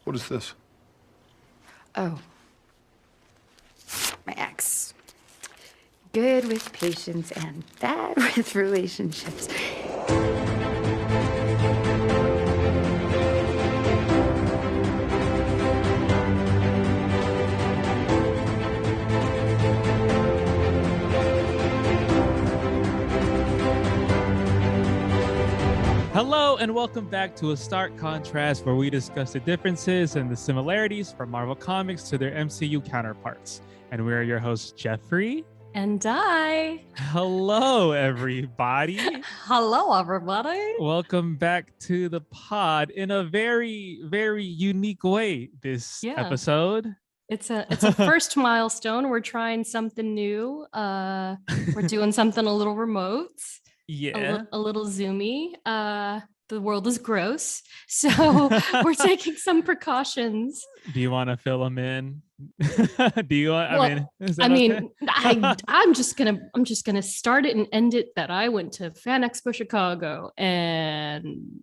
What is this? Oh. My ex. Good with patience and bad with relationships. Hello and welcome back to A Stark Contrast, where we discuss the differences and the similarities from Marvel Comics to their MCU counterparts. And we're your hosts, Geoffrey and Dai. Hello, everybody. Hello, everybody. Welcome back to the pod in a very, very unique way this episode. It's a first milestone. We're trying something new. We're doing something a little remote. Yeah. A little zoomy. The world is gross. So we're taking some precautions. Do you want to fill them in? Do you want, I'm just gonna start it and end it that I went to Fan Expo Chicago and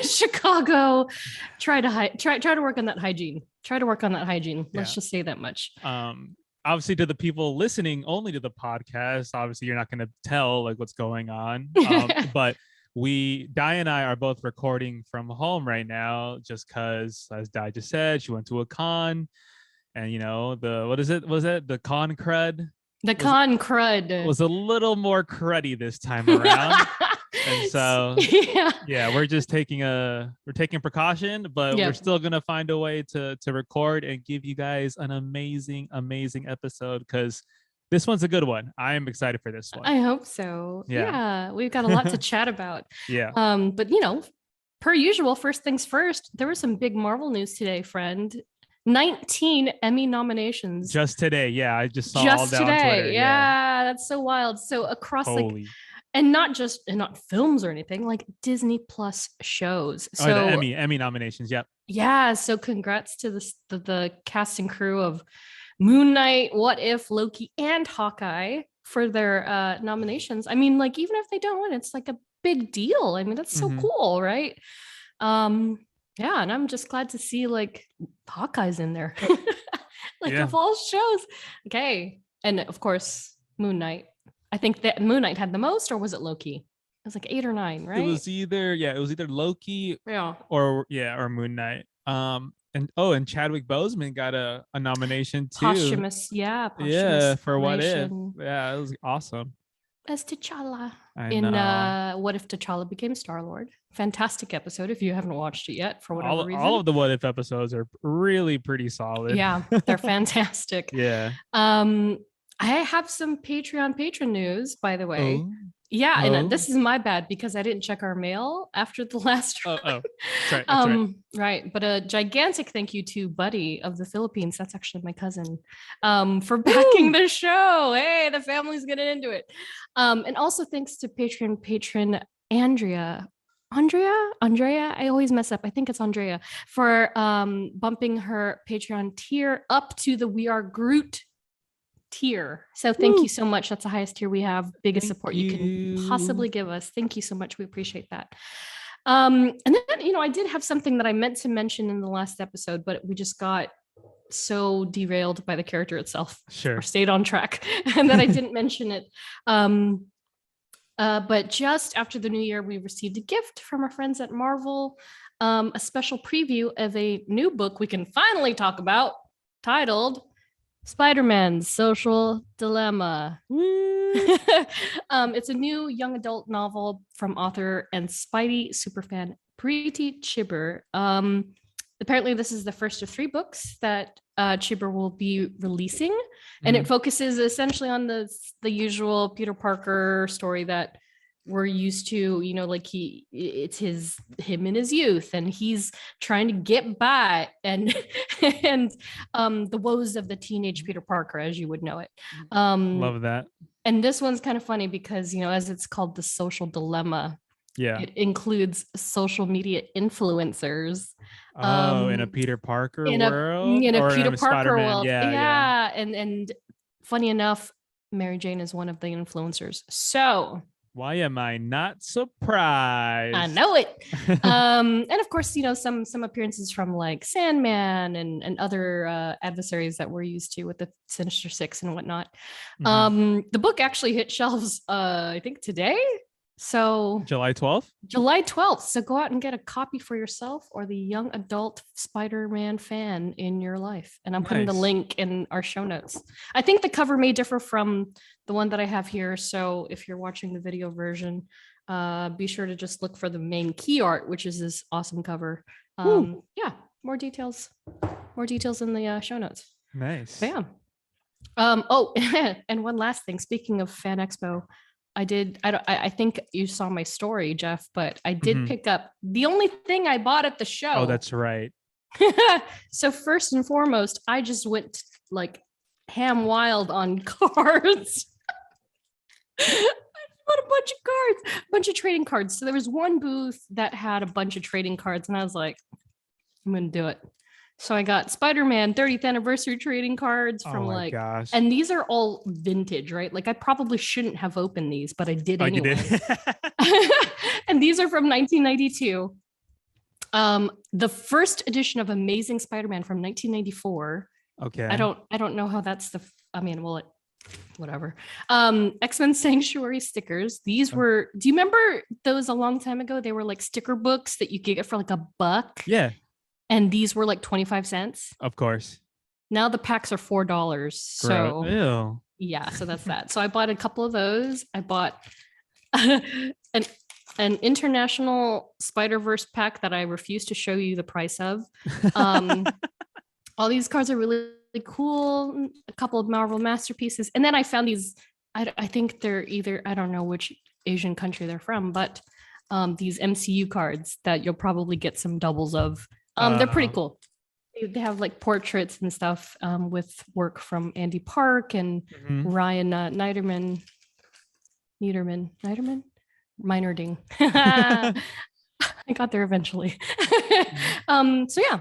Chicago, try to work on that hygiene. Let's just say that much. Obviously, to the people listening only to the podcast, obviously you're not going to tell like what's going on. But Dai and I are both recording from home right now, just because, as Dai just said, she went to a con, and you know the con crud. The con crud was a little more cruddy this time around. And so we're just taking precaution, but we're still gonna find a way to record and give you guys an amazing episode, because this one's a good one. I am excited for this one. I hope so. Yeah, we've got a lot to chat about. But you know, per usual, first things first, there was some big Marvel news today, friend. 19 Emmy nominations. Just today. Yeah, I just saw all down Twitter. Yeah, that's so wild. So across and not films or anything, like Disney Plus shows. So the Emmy nominations. Yep. Yeah. So congrats to the cast and crew of Moon Knight, What If, Loki, and Hawkeye for their nominations. I mean, like, even if they don't win, it's like a big deal. I mean, that's so cool, right? Yeah, and I'm just glad to see like Hawkeye's in there. Of all shows. Okay. And of course, Moon Knight. I think that Moon Knight had the most, or was it Loki? It was like 8 or 9, right? It was either Loki or Moon Knight. And Chadwick Boseman got a nomination too. Posthumous for What If. Yeah, it was awesome. As T'Challa What If T'Challa Became Star-Lord. Fantastic episode if you haven't watched it yet for whatever reason. All of the What If episodes are really pretty solid. Yeah, they're fantastic. I have some Patreon patron news, by the way. And this is my bad because I didn't check our mail after the last That's right. Right. But a gigantic thank you to Buddy of the Philippines. That's actually my cousin, for backing the show. Hey, the family's getting into it. And also thanks to Patreon patron Andrea, I always mess up. I think it's Andrea, for bumping her Patreon tier up to the We Are Groot tier. So thank you so much. That's the highest tier we have, biggest support you can possibly give us. Thank you so much. We appreciate that. And then, I did have something that I meant to mention in the last episode, but we just got so derailed by the character itself. Sure. Or stayed on track and that I didn't mention it. But just after the new year, we received a gift from our friends at Marvel, a special preview of a new book we can finally talk about, titled Spider-Man's Social Dilemma. It's a new young adult novel from author and Spidey superfan Preeti Chibber. Apparently, this is the first of 3 books that Chibber will be releasing, and it focuses essentially on the usual Peter Parker story that we're used to. It's him in his youth, and he's trying to get by, and the woes of the teenage Peter Parker, as you would know it. Love that. And this one's kind of funny because, as it's called The Social Dilemma, it includes social media influencers. In a Peter Parker world? In a Peter Parker Spider-Man. world. Yeah. And funny enough, Mary Jane is one of the influencers. So Why am I not surprised? I know it. And of course, some appearances from like Sandman and other adversaries that we're used to with the Sinister Six and whatnot. The book actually hit shelves, I think today. So July 12th. July 12th. So go out and get a copy for yourself or the young adult Spider-Man fan in your life. And I'm putting the Nice. link in our show notes. I think the cover may differ from the one that I have here. So if you're watching the video version, be sure to just look for the main key art, which is this awesome cover. Yeah, more details in the show notes. Nice. Bam. Oh, and one last thing. Speaking of Fan Expo, I think you saw my story, Jeff, but I did pick up the only thing I bought at the show. Oh, that's right. So first and foremost, I just went like ham wild on cards. I bought a bunch of cards, a bunch of trading cards. So there was one booth that had a bunch of trading cards, and I was like, I'm gonna do it. So I got Spider-Man 30th anniversary trading cards from Gosh. and these are all vintage, right? Like I probably shouldn't have opened these, but I did You anyway. did? And these are from 1992. The first edition of Amazing Spider-Man from 1994. Okay. I don't know how that's whatever. X-Men Sanctuary stickers. These were, do you remember those a long time ago? They were like sticker books that you could get for like $1. Yeah. And these were like 25 cents. Of course. Now the packs are $4. So Ew. yeah, so that's that. So I bought a couple of those. I bought an international Spider-Verse pack that I refuse to show you the price of. All these cards are really, really cool. A couple of Marvel masterpieces. And then I found these, I think they're either, I don't know which Asian country they're from, but these MCU cards that you'll probably get some doubles of. They're pretty cool. They have like portraits and stuff with work from Andy Park and Ryan Meinerding. I got there eventually. So yeah.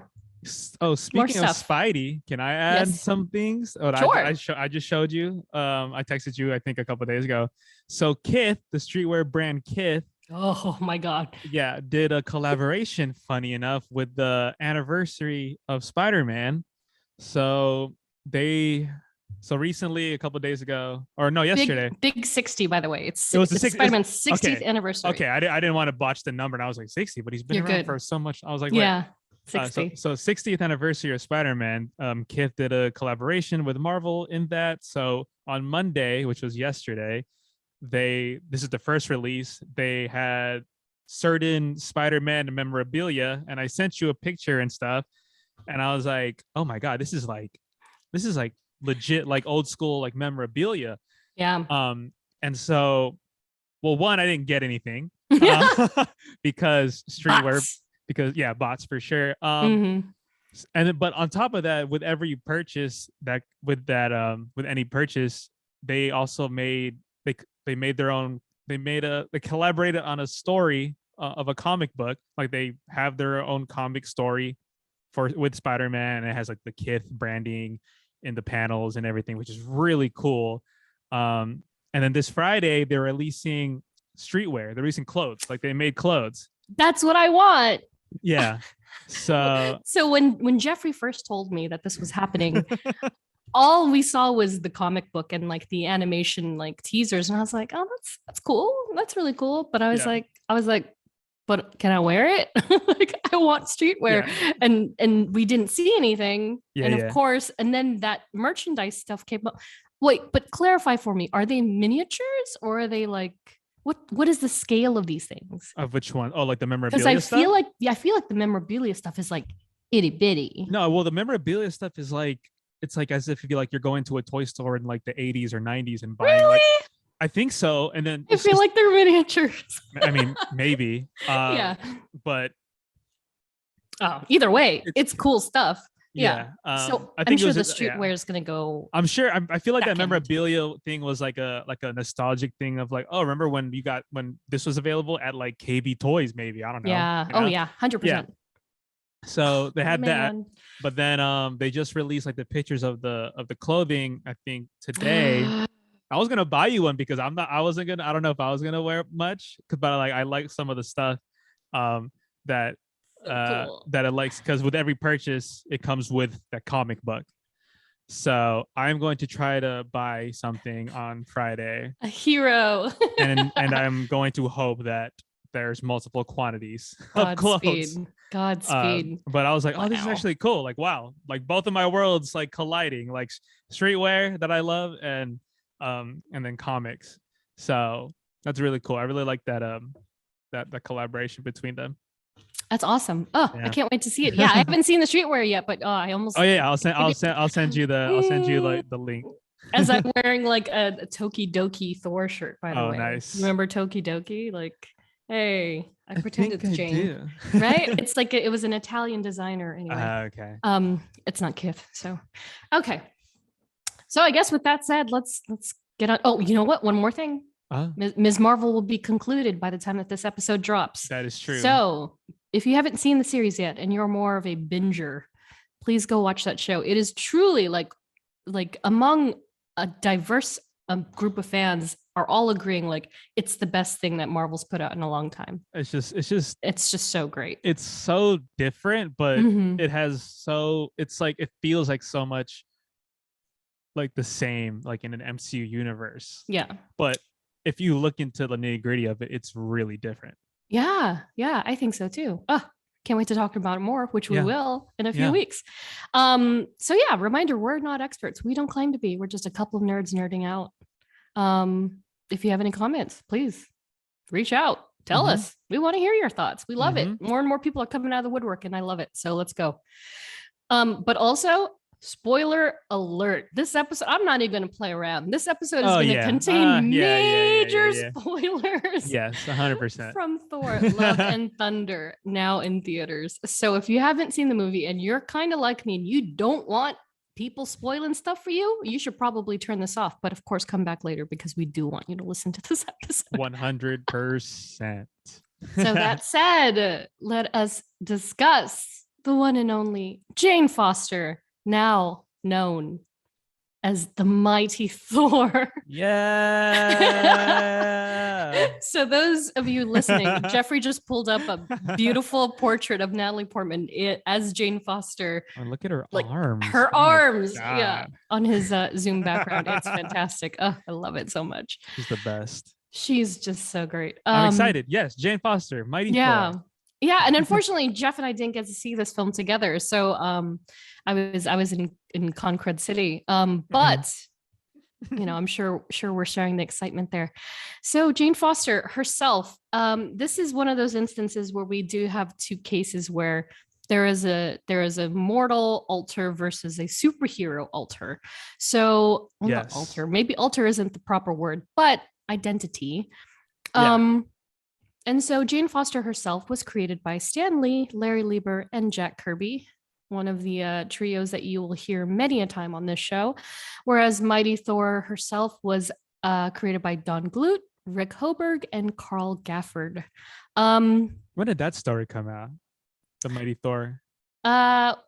Oh, speaking of Spidey, can I add some things? Oh, Sure. I just showed you. I texted you, I think, a couple of days ago. So Kith, the streetwear brand Kith, oh my God. yeah, did a collaboration, funny enough, with the anniversary of Spider-Man. So recently, a couple of days ago, or no, yesterday. Big 60, by the way. It's Spider-Man's 60th anniversary. Okay, I didn't want to botch the number, and I was like 60, but he's been around for so much. I was like, wait. Yeah, 60. So 60th anniversary of Spider-Man. Kith did a collaboration with Marvel in that. So on Monday, which was yesterday, this is the first release. They had certain Spider-Man memorabilia, and I sent you a picture and stuff, and I was like, oh my God, this is like legit, like old school, like memorabilia. Yeah. And so, well, one, I didn't get anything because streetwear, bots for sure. And then, but on top of that, with every purchase with any purchase, they also made they collaborated on a story of a comic book. Like they have their own comic story with Spider-Man, and it has like the Kith branding in the panels and everything, which is really cool. And then this Friday they're releasing streetwear. They're releasing clothes. Like they made clothes. That's what I want. Yeah. So when Geoffrey first told me that this was happening, all we saw was the comic book and like the animation like teasers, and I was like, oh, that's cool. That's really cool. But I was like, but can I wear it? Like I want streetwear. Yeah. And we didn't see anything. Yeah, and of course, and then that merchandise stuff came up. Wait, but clarify for me, are they miniatures or are they like what is the scale of these things? Of which one? Oh, like the memorabilia stuff? Because I feel like the memorabilia stuff is like itty bitty. No, well, the memorabilia stuff is like, it's like as if you're going to a toy store in like the 80s or 90s and buying. Really? Like, I think so. And then I feel like they're miniatures. I mean, maybe. Yeah. But either way, it's cool stuff. Yeah. So I'm sure the streetwear is gonna go. I'm sure. I feel like that memorabilia thing was like a nostalgic thing of like, oh, remember when this was available at like KB Toys? Maybe, I don't know. Yeah. Oh yeah, 100%. So they had that, but then they just released like the pictures of the clothing, I think today. I was gonna buy you one because I don't know if I was gonna wear it much, but like I like some of the stuff that Cool. that it likes, because with every purchase it comes with that comic book. So I'm going to try to buy something on Friday, A hero. and I'm going to hope that there's multiple quantities of clothes. Godspeed. But I was like, oh, this is Wow. actually cool. Like, wow, like both of my worlds like colliding, like streetwear that I love and then comics. So that's really cool. I really like that that collaboration between them. That's awesome. Oh, I Yeah. can't wait to see it. Yeah, I haven't seen the streetwear yet, but I almost. Oh yeah, I'll send you like the link. As I'm wearing like a Tokidoki Thor shirt, by the Oh, way. nice. You remember Tokidoki? Like, hey, I pretend it's Jane. do. Right? It's like it was an Italian designer anyway. Okay. It's not Kith. So okay. So I guess with that said, let's get on. Oh, you know what? One more thing. Ms. Marvel will be concluded by the time that this episode drops. That is true. So if you haven't seen the series yet and you're more of a binger, please go watch that show. It is truly like among a diverse group of fans are all agreeing like it's the best thing that Marvel's put out in a long time. It's just so great. It's so different, but it's like it feels like so much like the same, like in an MCU universe. Yeah. But if you look into the nitty-gritty of it, it's really different. Yeah, I think so too. Can't wait to talk about it more, which we will in a few weeks. So yeah, reminder, we're not experts. We don't claim to be. We're just a couple of nerds nerding out. If you have any comments, please reach out. Tell us. We want to hear your thoughts. We love it. More and more people are coming out of the woodwork and I love it. So let's go. But also, spoiler alert. This episode, I'm not even going to play around. This episode is going to contain major spoilers. Yes, 100%. From Thor, Love and Thunder, now in theaters. So if you haven't seen the movie and you're kind of like me and you don't want people spoiling stuff for you, you should probably turn this off. But of course, come back later because we do want you to listen to this episode. 100%. So that said, let us discuss the one and only Jane Foster, now known as the Mighty Thor. Yeah. So those of you listening, Geoffrey just pulled up a beautiful portrait of Natalie Portman as Jane Foster. Oh, look at her arms. Her arms, on his Zoom background. It's fantastic. Oh, I love it so much. She's the best. She's just so great. I'm excited. Yes, Jane Foster, Mighty Thor. Yeah, and unfortunately, Jeff and I didn't get to see this film together. So I was in Concrete City. But you know, I'm sure we're sharing the excitement there. So Jane Foster herself, this is one of those instances where we do have two cases where there is a mortal alter versus a superhero alter. So not alter, maybe alter isn't the proper word, but identity. And so Jane Foster herself was created by Stan Lee, Larry Lieber, and Jack Kirby, one of the trios that you will hear many a time on this show. Whereas Mighty Thor herself was created by Don Bluth, Rick Hoberg, and Carl Gafford. When did that story come out? The Mighty Thor? Well,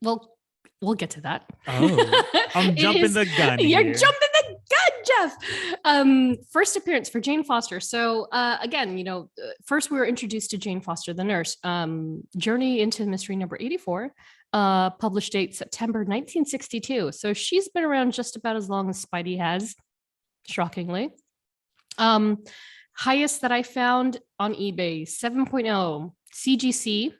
we'll get to that. Oh, I'm jumping the gun. You're jumping the gun, Jeff. First appearance for Jane Foster. So again, you know, first we were introduced to Jane Foster, the nurse. Journey into Mystery number 84, published date September 1962. So she's been around just about as long as Spidey has, shockingly. Highest that I found on eBay, 7.0 CGC.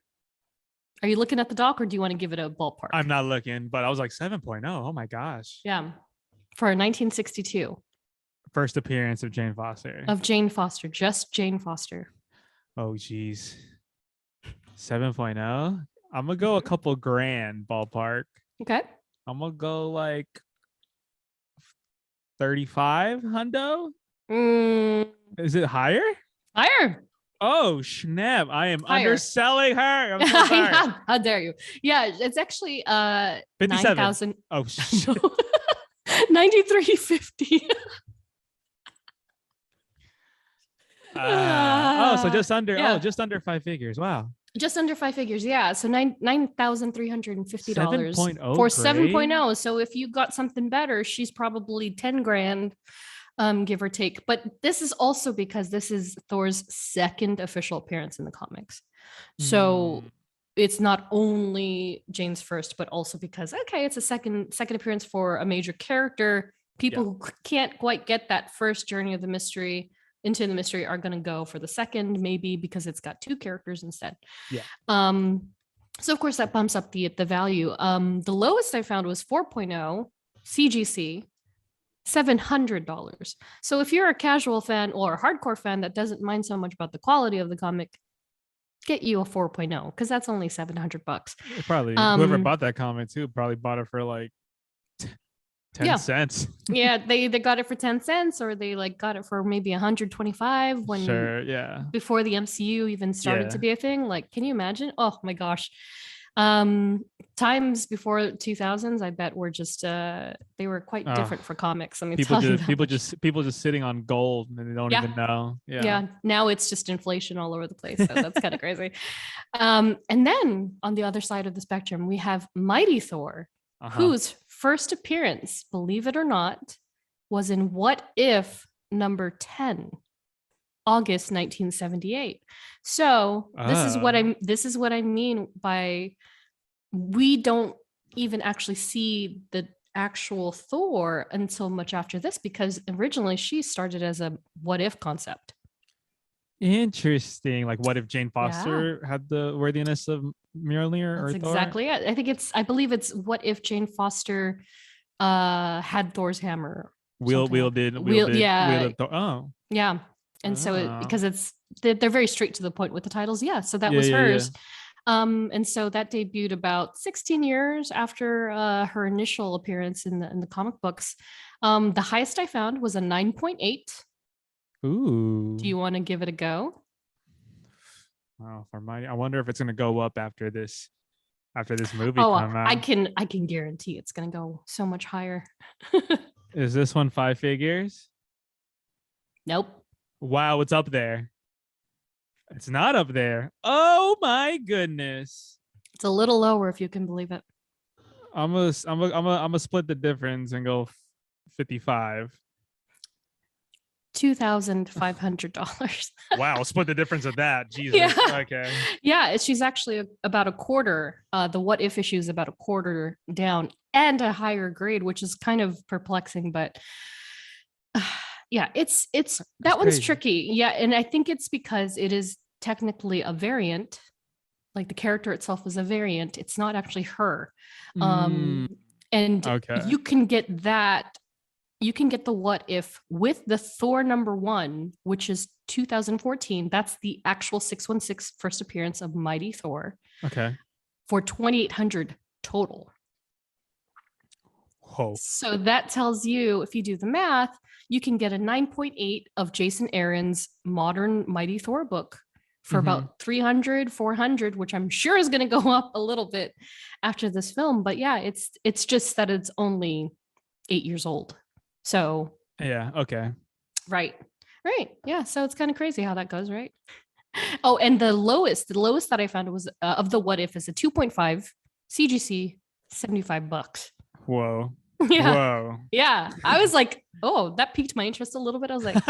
Are you looking at the doc or do you want to give it a ballpark? I'm not looking, but I was like 7.0. Oh my gosh. Yeah. For 1962. First appearance of Jane Foster. Just Jane Foster. Oh, geez. 7.0. I'm going to go a couple grand ballpark. Okay. I'm going to go like 35 hundo. Is it higher? Higher. Oh, snap. I am underselling her. I'm so sorry. How dare you? Yeah, it's actually 57,000. Oh, shit. 93.50. So just under just under 5 figures. Wow. Just under five figures, yeah. So $9,350 7.0 for grade? 7.0. So if you got something better, she's probably 10 grand, give or take. But this is also because this is Thor's second official appearance in the comics. So it's not only Jane's first, but also because it's a second appearance for a major character. People who can't quite get that first journey of the mystery into the mystery are going to go for the second, maybe because it's got two characters instead. Yeah. So of course that bumps up the value. The lowest I found was 4.0 CGC, $700. So if you're a casual fan or a hardcore fan that doesn't mind so much about the quality of the comic, get you a 4.0 because that's only $700. Probably whoever bought that comic too probably bought it for like 10 cents. Yeah, they got it for 10 cents, or they like got it for maybe 125 when before the MCU even started to be a thing. Like, can you imagine? Oh my gosh. Times before 2000s, I bet were just they were quite different for comics. I mean, people just sitting on gold and they don't even know. Yeah. Now it's just inflation all over the place. So that's kind of crazy. And then on the other side of the spectrum, we have Mighty Thor, whose first appearance, believe it or not, was in What If number 10, August 1978. So this is what I mean by we don't even actually see the actual Thor until much after this, because originally she started as a what if concept. Interesting. Like, what if Jane Foster had the worthiness of Mjolnir or Thor? Exactly it. I believe it's what if Jane Foster had Thor's hammer. Wielded Thor. Oh. Yeah. And so because they're very straight to the point with the titles. Yeah. So that was hers. And so that debuted about 16 years after her initial appearance in the comic books. The highest I found was a 9.8. Ooh. Do you want to give it a go? Wow, I wonder if it's going to go up after this movie comes out. I can guarantee it's going to go so much higher. Is this one 5 figures? Nope. Wow, it's up there. It's not up there. Oh my goodness. It's a little lower if you can believe it. I'm gonna split the difference and go 55. $2,500. Wow, split the difference of that. Jesus. Yeah. Okay. Yeah, she's actually about a quarter. The what if issue is about a quarter down and a higher grade, which is kind of perplexing, but yeah, it's that one's crazy. tricky. Yeah, and I think it's because it is technically a variant. Like the character itself is a variant. It's not actually her. And you can get that. You can get the what if with the Thor #1, which is 2014. That's the actual 616 first appearance of Mighty Thor. Okay. For $2,800 total. Whoa. So that tells you, if you do the math, you can get a 9.8 of Jason Aaron's modern Mighty Thor book for about $300, $400, which I'm sure is going to go up a little bit after this film. But yeah, it's just that it's only 8 years old. So yeah, okay. Right. Yeah. So it's kind of crazy how that goes, right? Oh, and the lowest that I found was of the what if is a 2.5 CGC, $75. Whoa. Yeah. Whoa. Yeah. I was like, oh, that piqued my interest a little bit. I was like,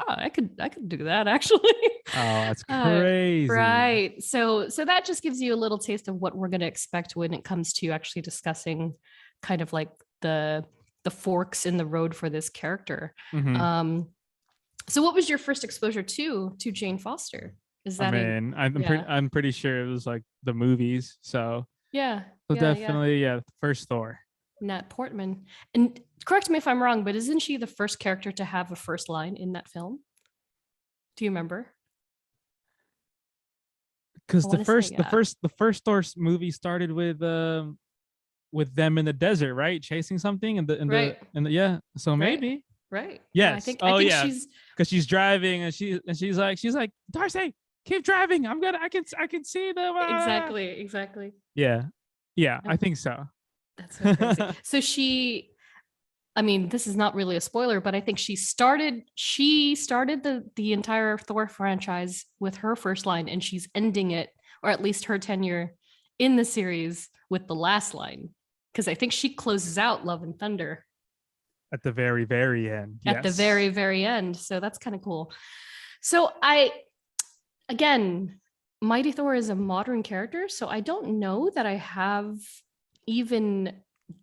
I could do that actually. Oh, that's crazy. Right. So that just gives you a little taste of what we're going to expect when it comes to actually discussing kind of like the forks in the road for this character. So what was your first exposure to Jane Foster? Is that I'm pretty sure it was like the movies. So definitely first Thor. Nat Portman. And correct me if I'm wrong, but isn't she the first character to have a first line in that film? Do you remember? Because the first Thor movie started with them in the desert, right? Chasing something So maybe. Right. Yes. I think she's because she's driving and she's like, Darcy, keep driving. I can see them. Exactly. Yeah. I think so. That's so crazy. So this is not really a spoiler, but I think she started the entire Thor franchise with her first line, and she's ending it or at least her tenure in the series with the last line, because I think she closes out Love and Thunder At the very, very end. at the very, very end. So that's kind of cool. So again, Mighty Thor is a modern character, so I don't know that I have even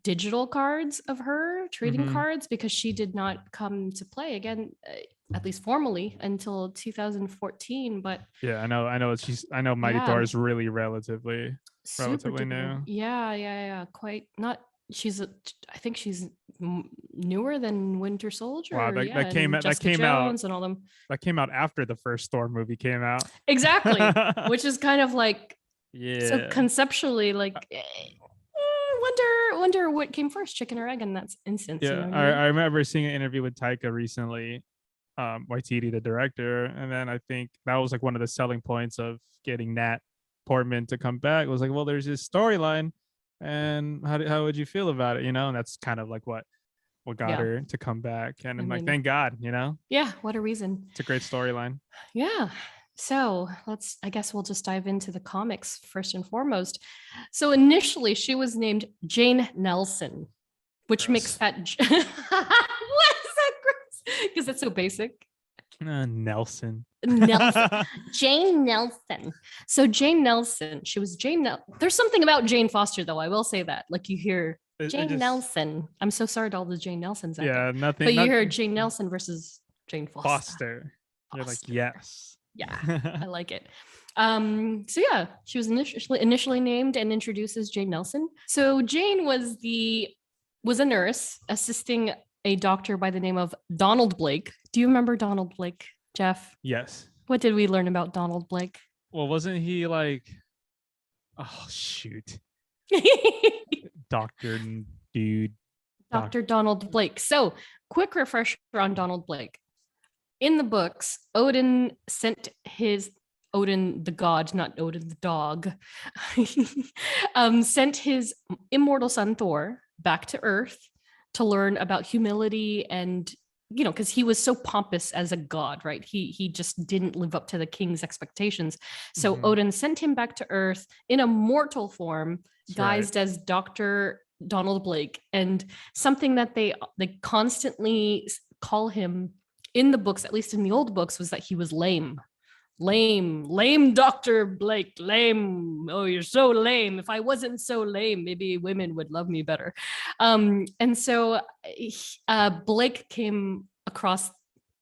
digital cards of her, trading cards, because she did not come to play again, at least formally, until 2014. But yeah, I know Mighty Thor is really relatively new. Yeah. Quite not. I think she's newer than Winter Soldier. Wow, that came out and all them. That came out after the first Thor movie came out. Exactly, which is kind of like, yeah. So conceptually, like, wonder what came first, chicken or egg in that instance. Yeah, you know what I mean? I remember seeing an interview with Taika recently, Waititi, the director, and then I think that was like one of the selling points of getting Nat Portman to come back. It was like, well, there's this storyline, and how would you feel about it? And that's kind of like what got her to come back. And I'm like, thank God, Yeah, what a reason. It's a great storyline. Yeah. So I guess we'll just dive into the comics first and foremost. So initially she was named Jane Nelson, which makes that, what is that gross? Because it's so basic. Nelson. Jane Nelson. So Jane Nelson, she was there's something about Jane Foster though, I will say that. Like you hear Jane Nelson. I'm so sorry to all the Jane Nelsons out there. Nothing. But you hear Jane Nelson versus Jane Foster. You're like, yes. Yeah, I like it. So yeah, she was initially named and introduced as Jane Nelson. So Jane was a nurse assisting a doctor by the name of Donald Blake. Do you remember Donald Blake, Jeff? Yes. What did we learn about Donald Blake? Well, wasn't he like, oh shoot, Dr. Dude. Dr. Donald Blake. So quick refresher on Donald Blake. In the books, Odin the god, not Odin the dog, sent his immortal son Thor back to Earth to learn about humility and, because he was so pompous as a god, right? He just didn't live up to the king's expectations. So Odin sent him back to Earth in a mortal form, guised as Dr. Donald Blake. And something that they constantly call him in the books, at least in the old books, was that he was lame. Lame Dr. Blake, lame. Oh, you're so lame. If I wasn't so lame, maybe women would love me better. And so Blake came across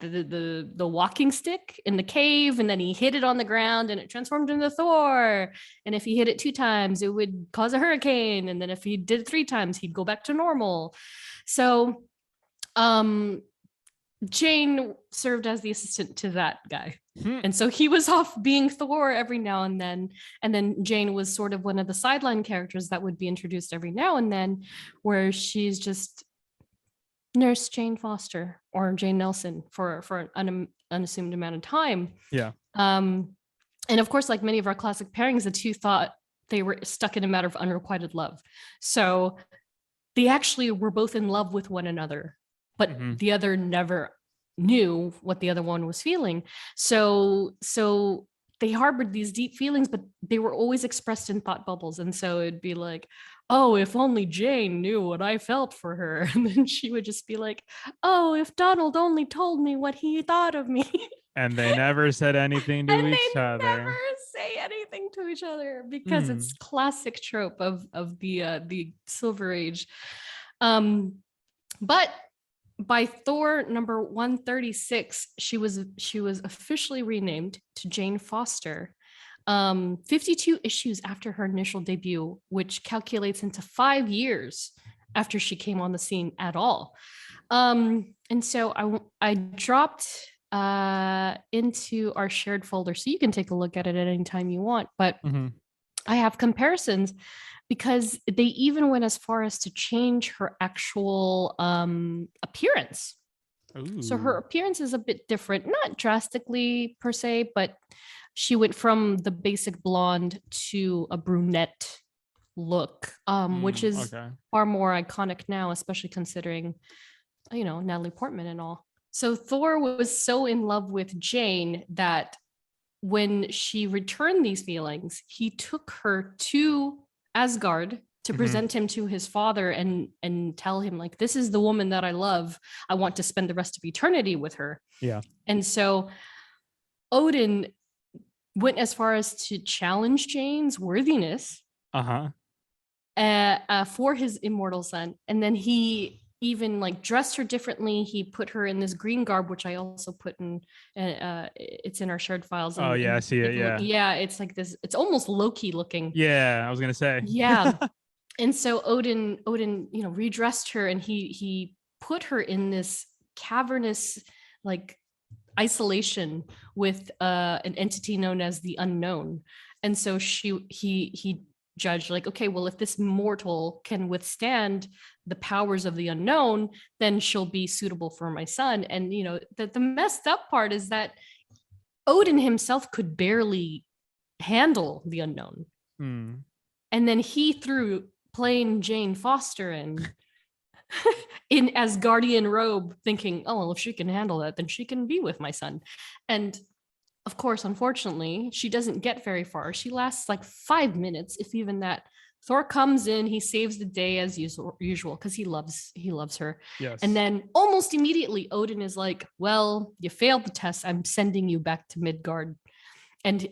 the walking stick in the cave, and then he hit it on the ground and it transformed into Thor. And if he hit it 2 times, it would cause a hurricane. And then if he did it 3 times, he'd go back to normal. So Jane served as the assistant to that guy. And so he was off being Thor every now and then Jane was sort of one of the sideline characters that would be introduced every now and then, where she's just Nurse Jane Foster or Jane Nelson for an unassumed amount of time. Yeah. And of course, like many of our classic pairings, the two thought they were stuck in a matter of unrequited love. So they actually were both in love with one another, but the other never knew what the other one was feeling. So they harbored these deep feelings, but they were always expressed in thought bubbles. And so it'd be like, oh, if only Jane knew what I felt for her. And then she would just be like, oh, if Donald only told me what he thought of me. And they never said anything to each other. Never say anything to each other because it's classic trope of the Silver Age. But by Thor number 136, she was officially renamed to Jane Foster. 52 issues after her initial debut, which calculates into 5 years after she came on the scene at all. And so I dropped into our shared folder, so you can take a look at it at any time you want. But I have comparisons because they even went as far as to change her actual appearance. Ooh. So her appearance is a bit different, not drastically per se, but she went from the basic blonde to a brunette look, which is far more iconic now, especially considering, Natalie Portman and all. So Thor was so in love with Jane that when she returned these feelings, he took her to Asgard to present him to his father and tell him, like, this is the woman that I love. I want to spend the rest of eternity with her. Yeah. And so Odin went as far as to challenge Jane's worthiness for his immortal son. And then he even like dressed her differently. He put her in this green garb, which I also put in, it's in our shared files. Oh yeah, I see it. Yeah. Yeah. It's like this, it's almost Loki looking. Yeah. I was going to say. Yeah. And so Odin, you know, redressed her, and he put her in this cavernous, like, isolation with an entity known as the Unknown. And so he judged, like, okay, well, if this mortal can withstand the powers of the unknown, then she'll be suitable for my son. And you know, the messed up part is that Odin himself could barely handle the unknown. And then he threw plain Jane Foster in Asgardian robe, thinking, oh, well, if she can handle that, then she can be with my son. And of course, unfortunately, she doesn't get very far. She lasts like 5 minutes, if even that. Thor comes in, he saves the day as usual, because he loves her. Yes. And then almost immediately, Odin is like, well, you failed the test. I'm sending you back to Midgard. And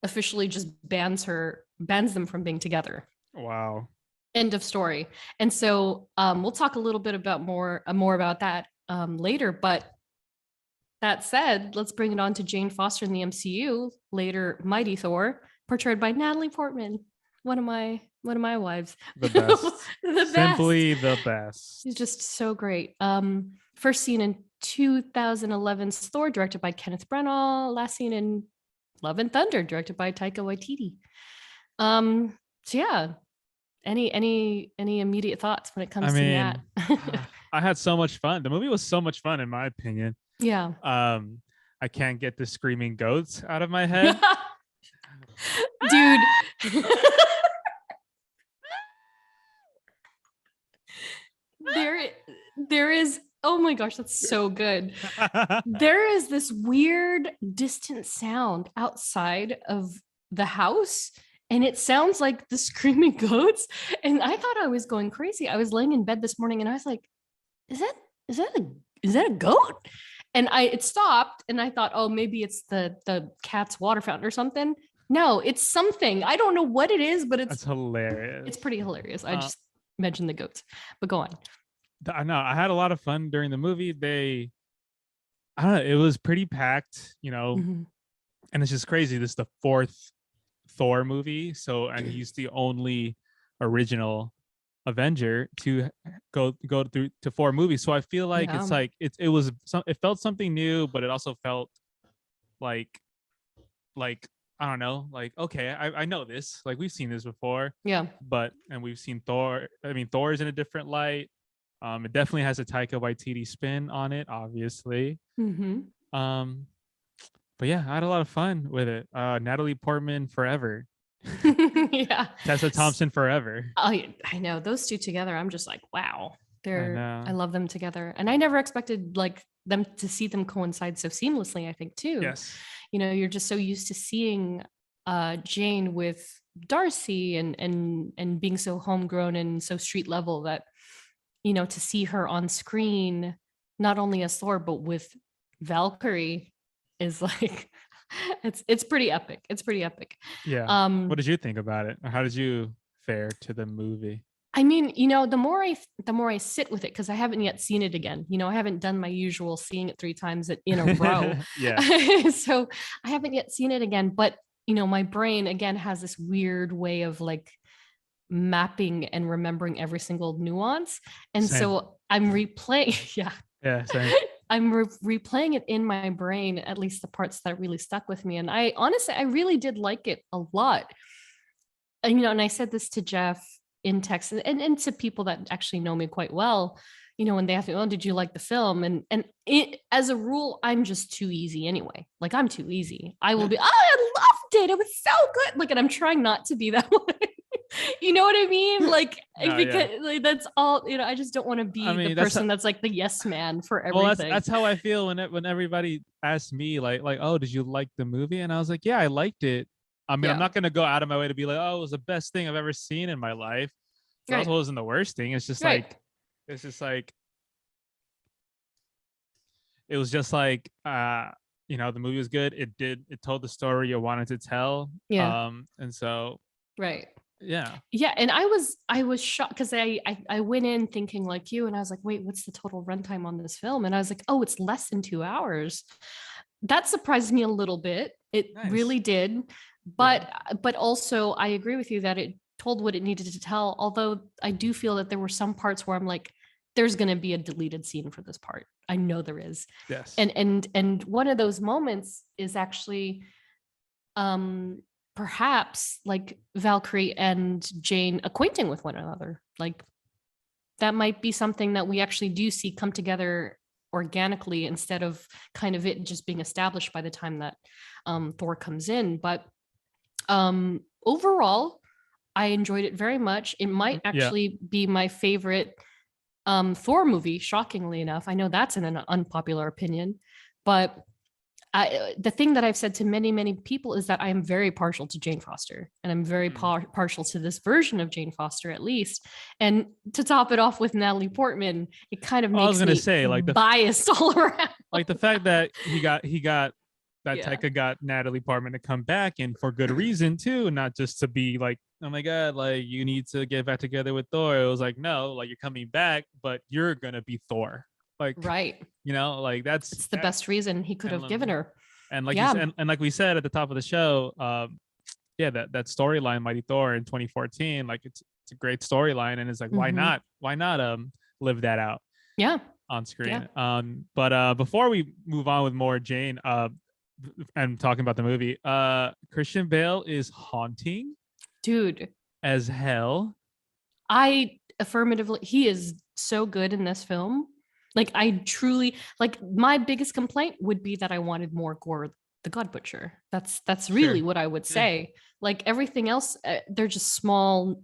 officially just bans them from being together. Wow. End of story. And so we'll talk a little bit about more about that later. But that said, let's bring it on to Jane Foster in the MCU, later Mighty Thor, portrayed by Natalie Portman, one of my wives. The best. The best. Simply the best. She's just so great. First seen in 2011's Thor, directed by Kenneth Branagh. Last seen in Love and Thunder, directed by Taika Waititi. So yeah. Any immediate thoughts when it comes to that? I had so much fun. The movie was so much fun, in my opinion. Yeah. I can't get the screaming goats out of my head. Dude. There is, oh my gosh, that's so good. There is this weird distant sound outside of the house, and it sounds like the screaming goats. And I thought I was going crazy. I was laying in bed this morning and I was like, is that a goat? And it stopped, and I thought, oh, maybe it's the cat's water fountain or something. No, it's something. I don't know what it is, but it's hilarious. It's pretty hilarious. I just mentioned the goats, but go on. I know I had a lot of fun during the movie. I don't know, it was pretty packed, you know, and it's just crazy. This is the 4th Thor movie, and he's the only original Avenger to go through to 4 movies. So I feel like it's like it felt something new, but it also felt like I don't know, like, okay, I know this, like, we've seen this before. Yeah. And we've seen Thor. I mean, Thor is in a different light. It definitely has a Taika Waititi spin on it, obviously. But yeah, I had a lot of fun with it. Natalie Portman forever. Yeah. Tessa Thompson forever. I know, those two together, I'm just like, wow. I love them together. And I never expected like them to see them coincide so seamlessly, I think, too. Yes. You know, you're just so used to seeing Jane with Darcy and being so homegrown and so street level that, you know, to see her on screen, not only as Thor, but with Valkyrie is like, it's pretty epic. It's pretty epic. Yeah. What did you think about it? How did you fare to the movie? I mean, you know, the more I sit with it, because I haven't yet seen it again. You know, I haven't done my usual seeing it 3 times in a row. Yeah. So I haven't yet seen it again. But, you know, my brain, again, has this weird way of like mapping and remembering every single nuance. And Same. So I'm replaying. Yeah. Yeah. Same. I'm replaying it in my brain, at least the parts that really stuck with me. And I honestly really did like it a lot. And, you know, and I said this to Jeff in text and to people that actually know me quite well, you know, when they ask me, oh, did you like the film? And it, as a rule, I'm just too easy anyway. Like, I'm too easy. I will be, oh, I loved it. It was so good. Like, and I'm trying not to be that way. You know what I mean? Like, No, because like, that's all, I just don't want to be I mean, the that's person that's like the yes man for well, everything. that's how I feel when everybody asks me like, oh, did you like the movie? And I was like, yeah, I liked it. I mean, I'm Yeah. not gonna go out of my way to be like, oh, it was the best thing I've ever seen in my life. It Right. also wasn't the worst thing. It's just Right. like, it's just like, it was just like, the movie was good. It told the story you wanted to tell. Yeah. And so Right. yeah. Yeah, and I was shocked because I went in thinking like you, and I was like, wait, what's the total runtime on this film? And I was like, oh, it's less than 2 hours. That surprised me a little bit. It Nice. really did. But also I agree with you that it told what it needed to tell. Although I do feel that there were some parts where I'm like, there's gonna be a deleted scene for this part. I know there is. Yes. And one of those moments is actually perhaps like Valkyrie and Jane acquainting with one another. Like that might be something that we actually do see come together organically instead of kind of it just being established by the time that Thor comes in. But overall, I enjoyed it very much. It might actually be my favorite Thor movie, shockingly enough. I know that's an unpopular opinion, but the thing that I've said to many, many people is that I am very partial to Jane Foster, and I'm very partial to this version of Jane Foster, at least. And to top it off with Natalie Portman, it kind of makes me like biased all around. Like the fact that he got Taika got Natalie Portman to come back, and for good reason too, not just to be like, oh my god, like you need to get back together with Thor. It was like, no, like you're coming back, but you're gonna be Thor. Like, right. Like it's the best reason he could have given her. And like you said, and like we said at the top of the show, that storyline, Mighty Thor in 2014, like it's a great storyline, and it's like, why not live that out on screen. But before we move on with more Jane and talking about the movie, Christian Bale is haunting, dude, as hell. I affirmatively, he is so good in this film. Like I truly, like my biggest complaint would be that I wanted more Gore the God Butcher. That's really what I would say. Like everything else, they're just small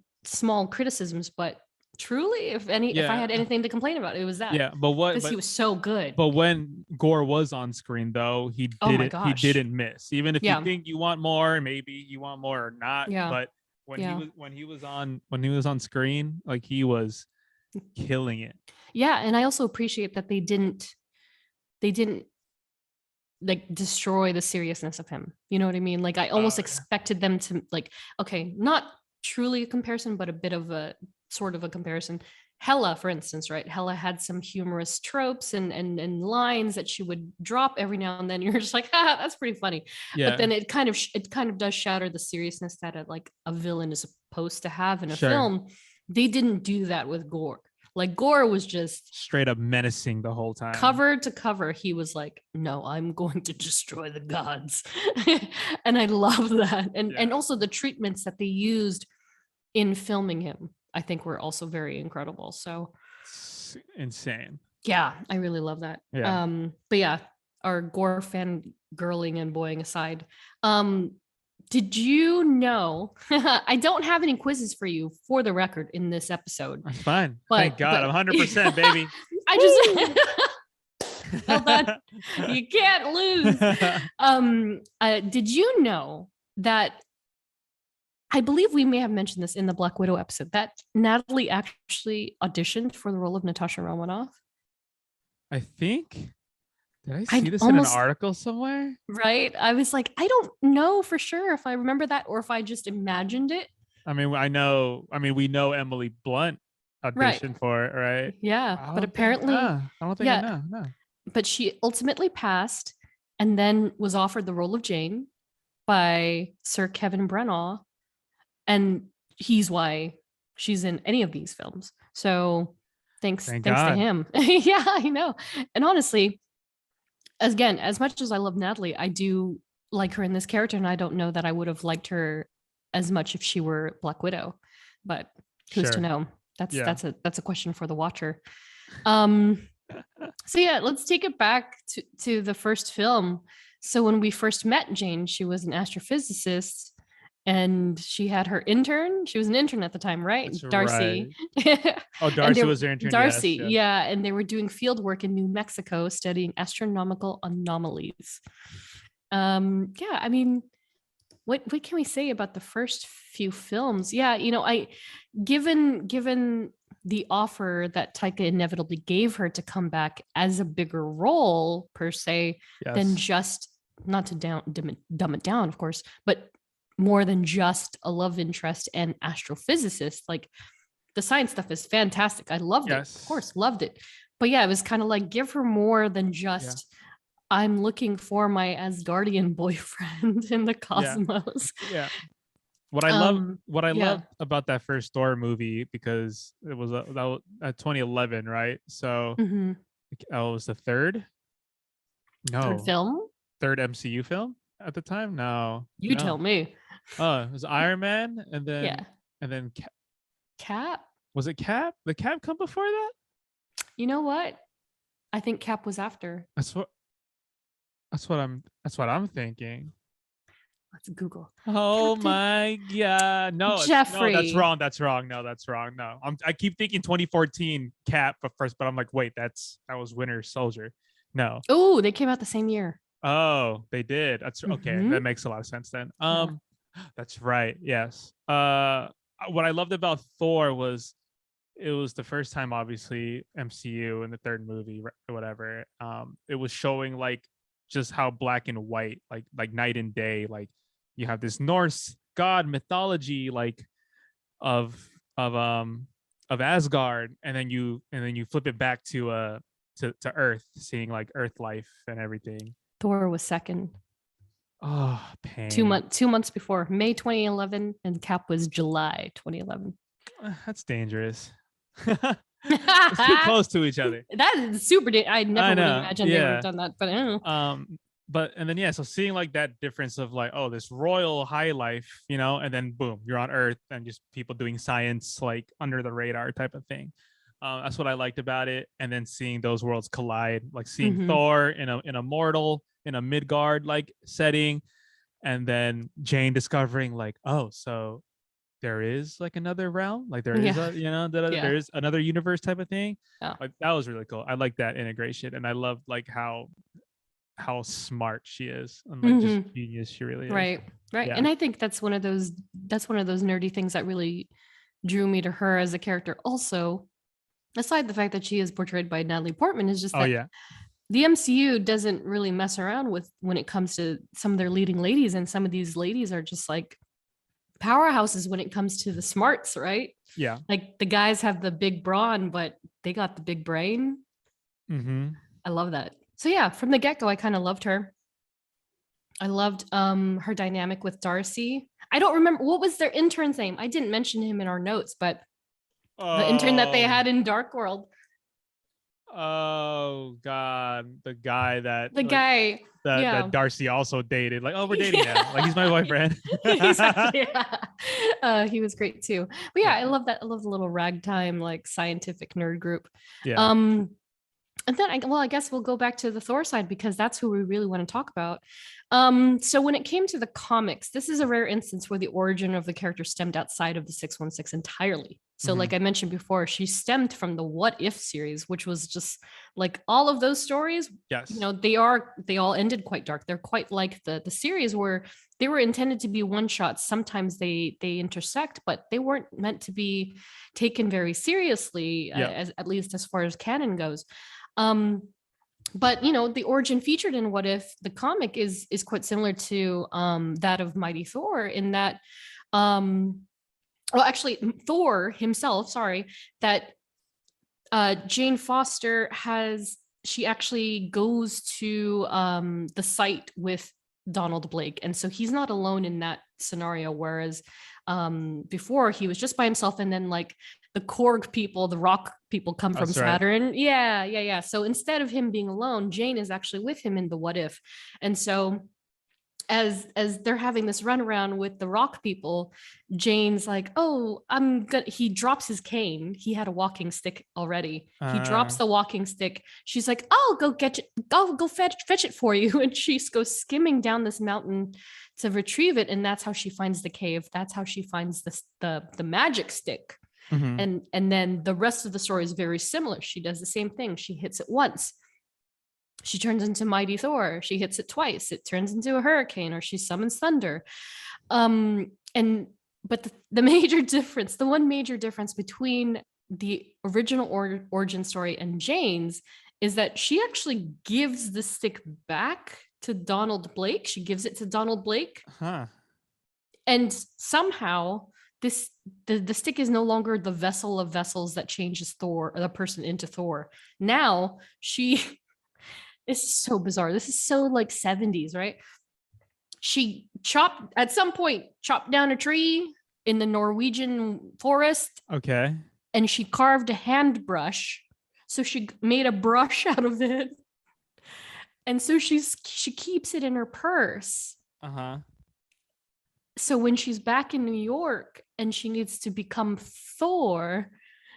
criticisms, but truly, if I had anything to complain about, it was that. Yeah, but he was so good. But when Gore was on screen, though, he didn't miss. Even if you think you want more, maybe you want more or not. Yeah. But when he was on screen, like he was killing it. Yeah, and I also appreciate that they didn't like destroy the seriousness of him. You know what I mean? Like I almost expected them to like, okay, not truly a comparison, but a bit of a sort of a comparison. Hela, for instance, right? Hela had some humorous tropes and lines that she would drop every now and then. You're just like, that's pretty funny. Yeah. But then it kind of does shatter the seriousness that a villain is supposed to have in a film. They didn't do that with Gore. Like Gore was just straight up menacing the whole time. Cover to cover, he was like, no, I'm going to destroy the gods. And I love that. And also the treatments that they used in filming him, I think were also very incredible. So it's insane. Yeah, I really love that. Yeah. But yeah, our Gore fan girling and boying aside, did you know, I don't have any quizzes for you for the record in this episode. That's fine. Thank God. I'm 100%, baby. I just, well, that, you can't lose. Did you know that, I believe we may have mentioned this in the Black Widow episode, that Natalie actually auditioned for the role of Natasha Romanoff? I think. Did I see this in an article somewhere? Right. I was like, I don't know for sure if I remember that or if I just imagined it. I mean, we know Emily Blunt auditioned for it, right? Yeah. But apparently, I don't think I know. No. But she ultimately passed and then was offered the role of Jane by Sir Kevin Branagh. And he's why she's in any of these films. So thanks to him. Yeah, I know. And honestly, again, as much as I love Natalie, I do like her in this character, and I don't know that I would have liked her as much if she were Black Widow. But who's to know? That's a question for the watcher. So yeah, let's take it back to the first film. So when we first met Jane, she was an astrophysicist, and she had her intern. She was an intern at the time, right? That's Darcy. Oh, And Darcy was their intern. Darcy, yes. yeah, and they were doing field work in New Mexico studying astronomical anomalies. Yeah, I mean, what can we say about the first few films? Yeah, given the offer that Taika inevitably gave her to come back as a bigger role per se than just, not to dumb it down, of course, but more than just a love interest and astrophysicist. Like, the science stuff is fantastic. I loved it. Of course, loved it. But yeah, it was kind of like, give her more than just, I'm looking for my Asgardian boyfriend in the cosmos. Yeah. What I love about that first Thor movie, because it was 2011, right? So it was the third film, third MCU film at the time. No, tell me. Oh, it was Iron Man, and then Cap. Was it Cap? Did Cap come before that? You know what? I think Cap was after. That's what I'm thinking. Let's Google. Oh my God! No, Geoffrey. No, that's wrong. No, I keep thinking 2014 Cap, but I'm like, wait, that was Winter Soldier. No. Oh, they came out the same year. Oh, they did. That's okay. That makes a lot of sense then. That's right. Yes. What I loved about Thor was it was the first time, obviously, MCU in the third movie or whatever. It was showing like just how black and white, like night and day. Like, you have this Norse god mythology, like of Asgard, and then you flip it back to Earth, seeing like Earth life and everything. Thor was second. Oh, pain. 2 months before, May 2011, and Cap was July 2011. That's dangerous. It's too close to each other. That is super. I never would have imagined they would have done that, but I don't know. So seeing like that difference of like, oh, this royal high life, and then boom, you're on Earth and just people doing science like under the radar type of thing. That's what I liked about it. And then seeing those worlds collide, like seeing Thor in a mortal, in a Midgard like setting, and then Jane discovering like, oh, so there is like another realm, like there is there is another universe type of thing. Like, that was really cool. I like that integration, and I love like how smart she is and like just genius she really is. Right. Yeah. And I think that's one of those nerdy things that really drew me to her as a character. Also, aside the fact that she is portrayed by Natalie Portman, is just that the MCU doesn't really mess around with when it comes to some of their leading ladies, and some of these ladies are just like powerhouses when it comes to the smarts, right? Yeah. Like, the guys have the big brawn, but they got the big brain. I love that. So yeah, from the get-go, I kind of loved her. I loved her dynamic with Darcy. I don't remember, what was their intern's name? I didn't mention him in our notes, but the intern that they had in Dark World. Oh God, the guy that that Darcy also dated. Like, oh, we're dating now. Like, he's my boyfriend. Exactly, he was great too. But yeah, I love that. I love the little ragtime like scientific nerd group. Yeah. And then I guess we'll go back to the Thor side, because that's who we really want to talk about. So when it came to the comics, this is a rare instance where the origin of the character stemmed outside of the 616 entirely. So like I mentioned before, she stemmed from the What If series, which was just like all of those stories. Yes. They all ended quite dark. They're quite like the series, where they were intended to be one shots. Sometimes they intersect, but they weren't meant to be taken very seriously, at least as far as canon goes. But the origin featured in What If, the comic, is quite similar to that of Mighty Thor, in that actually Thor himself, that Jane Foster she actually goes to the site with Donald Blake, and so he's not alone in that scenario, whereas before he was just by himself, and then like the Korg people, the rock people, come from Saturn. Right. Yeah. So instead of him being alone, Jane is actually with him in the What If. And so as they're having this runaround with the rock people, Jane's like, oh, he drops his cane. He had a walking stick already. He drops the walking stick. She's like, I'll go get it. I'll go fetch it for you. And she goes skimming down this mountain to retrieve it. And that's how she finds the cave. That's how she finds the magic stick. Mhm. And then the rest of the story is very similar. She does the same thing. She hits it once. She turns into Mighty Thor. She hits it twice. It turns into a hurricane, or she summons thunder. But the major difference, the one major difference between the original origin story and Jane's is that she actually gives the stick back to Donald Blake. She gives it to Donald Blake. Huh. And somehow the stick is no longer the vessel of vessels that changes Thor, or the person into Thor. Now this is so bizarre. This is so like 70s, right? She at some point chopped down a tree in the Norwegian forest. Okay. And she carved a hand brush. So she made a brush out of it. And so she keeps it in her purse. Uh-huh. So when she's back in New York and she needs to become Thor,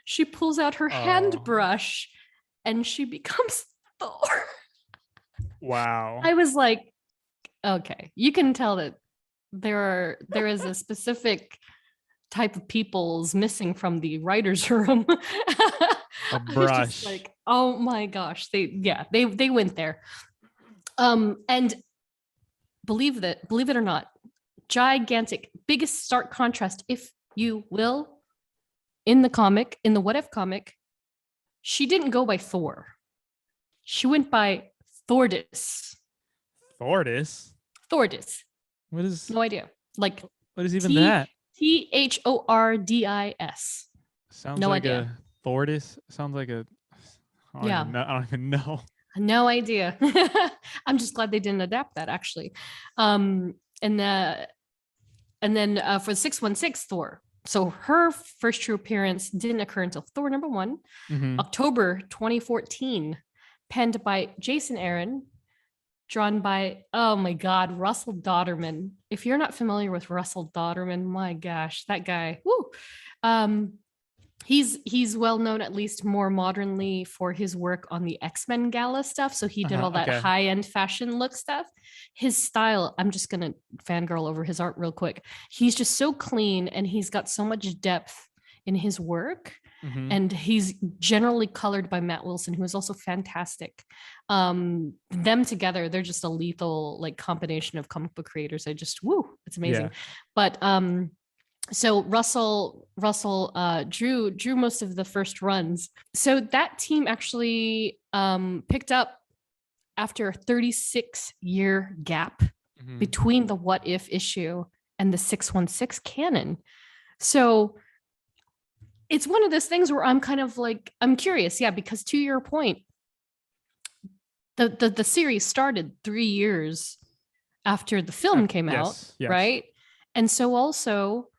she pulls out her hand brush and she becomes Thor. Wow. I was like, okay, you can tell that there is a specific type of people's missing from the writer's room. A brush. Like, oh my gosh, they went there. And believe it or not, gigantic, biggest stark contrast, if you will, in the What If comic, she didn't go by Thor. She went by Thordis. Thordis? Thordis. What is? No idea. Like, What is even that? Thordis. Sounds No like idea. a Thordis. Sounds like a. I don't even know. No idea. I'm just glad they didn't adapt that, actually. And then for 616 Thor. So her first true appearance didn't occur until Thor #1, Mhm. October 2014, penned by Jason Aaron, drawn by, oh my God, Russell Dodderman. If you're not familiar with Russell Dodderman, my gosh, that guy, woo. He's well known, at least more modernly, for his work on the X-Men Gala stuff. So he did all that Okay. high-end fashion look stuff. His style, I'm just gonna fangirl over his art real quick. He's just so clean and he's got so much depth in his work. Mhm. And he's generally colored by Matt Wilson, who is also fantastic. Them together, they're just a lethal like combination of comic book creators. It's amazing. Yeah. But so Russell drew most of the first runs. So that team actually picked up after a 36-year gap Mhm. between the What If issue and the 616 canon. So it's one of those things where I'm kind of like, I'm curious, because to your point, the series started 3 years after the film came out, yes. right? And so also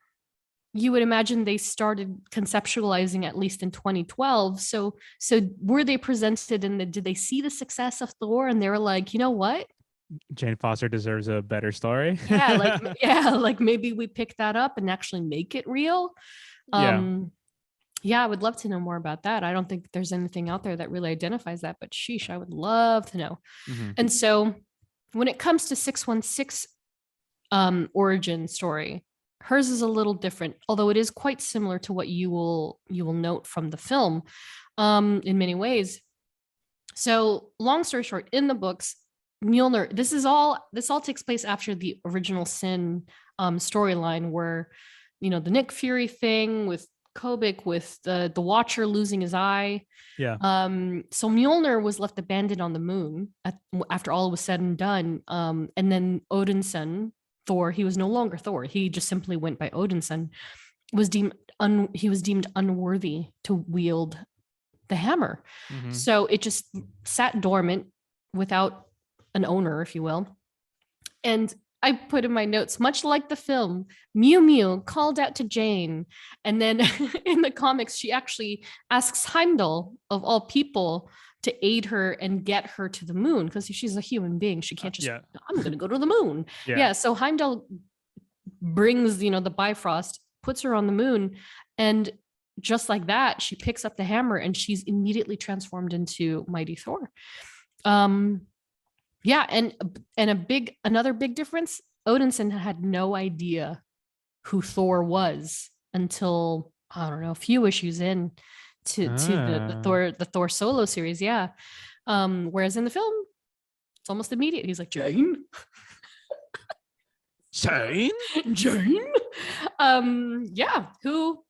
you would imagine they started conceptualizing at least in 2012. So were they presented did they see the success of Thor and they were like, you know what? Jane Foster deserves a better story. Like maybe we pick that up and actually make it real. I would love to know more about that. I don't think there's anything out there that really identifies that, but sheesh, I would love to know. Mhm. And so when it comes to 616 origin story, hers is a little different, although it is quite similar to what you will note from the film in many ways. So long story short, in the books, Mjolnir, this all takes place after the original Sin storyline where, the Nick Fury thing with Kobik, with the Watcher losing his eye. Yeah. So Mjolnir was left abandoned on the moon after all was said and done. And then Odinson, Thor, he was no longer Thor. He just simply went by Odinson. He was deemed unworthy to wield the hammer. Mhm. So it just sat dormant without an owner, if you will. And I put in my notes, much like the film, Mew Mew called out to Jane. And then in the comics, she actually asks Heimdall, of all people, to aid her and get her to the moon, because she's a human being. She can't just, Yeah. I'm going to go to the moon. Yeah. Yeah. So Heimdall brings, the Bifrost, puts her on the moon, and just like that, she picks up the hammer and she's immediately transformed into Mighty Thor. Yeah, and another big difference, Odinson had no idea who Thor was until, I don't know, a few issues in to the Thor solo series. Yeah. Whereas in the film, it's almost immediate. He's like, Jane? Jane? Jane? Yeah, who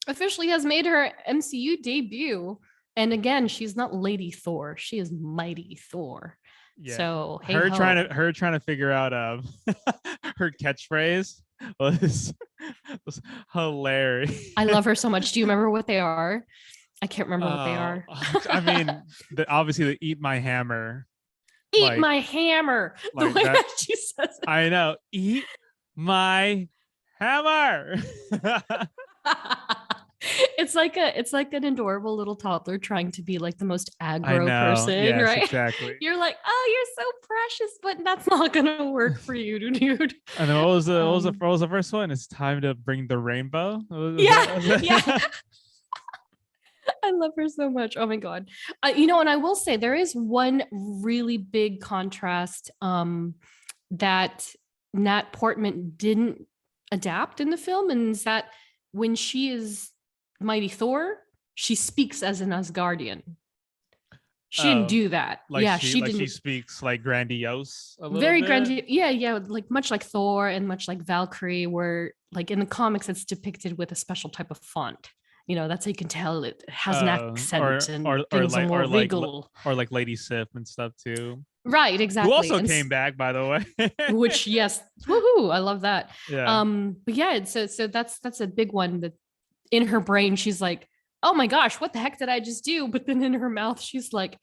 officially has made her MCU debut. And again, she's not Lady Thor. She is Mighty Thor. Yeah. So her trying to figure out her catchphrase was hilarious. I love her so much. Do you remember what they are? I can't remember what they are. I mean, obviously the "eat my hammer." Eat my hammer. The way that she says it. I know. Eat my hammer. It's like an adorable little toddler trying to be like the most aggro person, yes, right? Exactly. You're like, oh, you're so precious, but that's not gonna work for you, dude. And then what was the first one? It's time to bring the rainbow. Yeah. I love her so much. Oh my god. And I will say there is one really big contrast that Nat Portman didn't adapt in the film, and is that when she is Mighty Thor, she speaks as an Asgardian. She didn't do that. She didn't. She speaks like grandiose a little very bit. grandiose. Yeah, like much like Thor and much like Valkyrie, where like in the comics it's depicted with a special type of font. That's how you can tell it has an accent and things are more regal. Or like Lady Sif and stuff too. Right, exactly. Who also came back, by the way. Which, yes, woohoo! I love that. Yeah. But yeah, so that's a big one. That in her brain she's like, oh my gosh, what the heck did I just do? But then in her mouth she's like,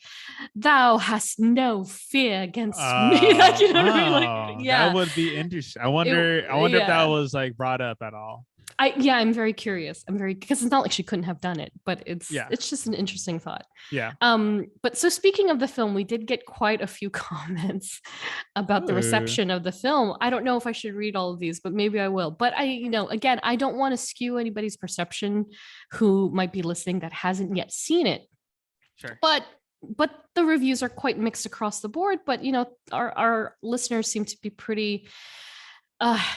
thou hast no fear against me. Like, you know what I mean? Like, yeah, that would be interesting. I wonder if that was like brought up at all. I'm very curious. Because it's not like she couldn't have done it, but it's just an interesting thought. Yeah. But so speaking of the film, we did get quite a few comments about the reception of the film. I don't know if I should read all of these, but maybe I will. But again, I don't want to skew anybody's perception who might be listening that hasn't yet seen it. Sure. But the reviews are quite mixed across the board. But our listeners seem to be pretty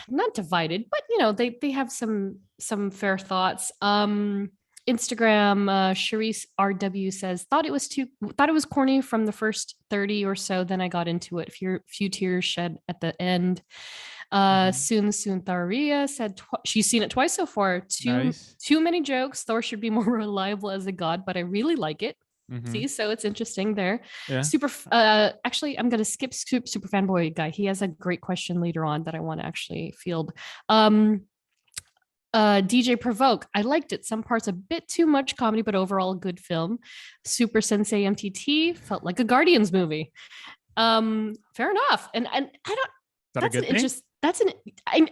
not divided, but they have some fair thoughts. Instagram, Charisse RW says, thought it was corny from the first 30 or so, then I got into it. Few tears shed at the end. Soon Tharia said she's seen it twice so far. Too many jokes. Thor should be more reliable as a god, but I really like it. See, so it's interesting there. Yeah. Actually, I'm gonna skip super fanboy guy. He has a great question later on that I want to actually field. DJ Provoke, I liked it. Some parts a bit too much comedy, but overall a good film. Super Sensei MTT felt like a Guardians movie. Fair enough. And I don't. That's an interesting.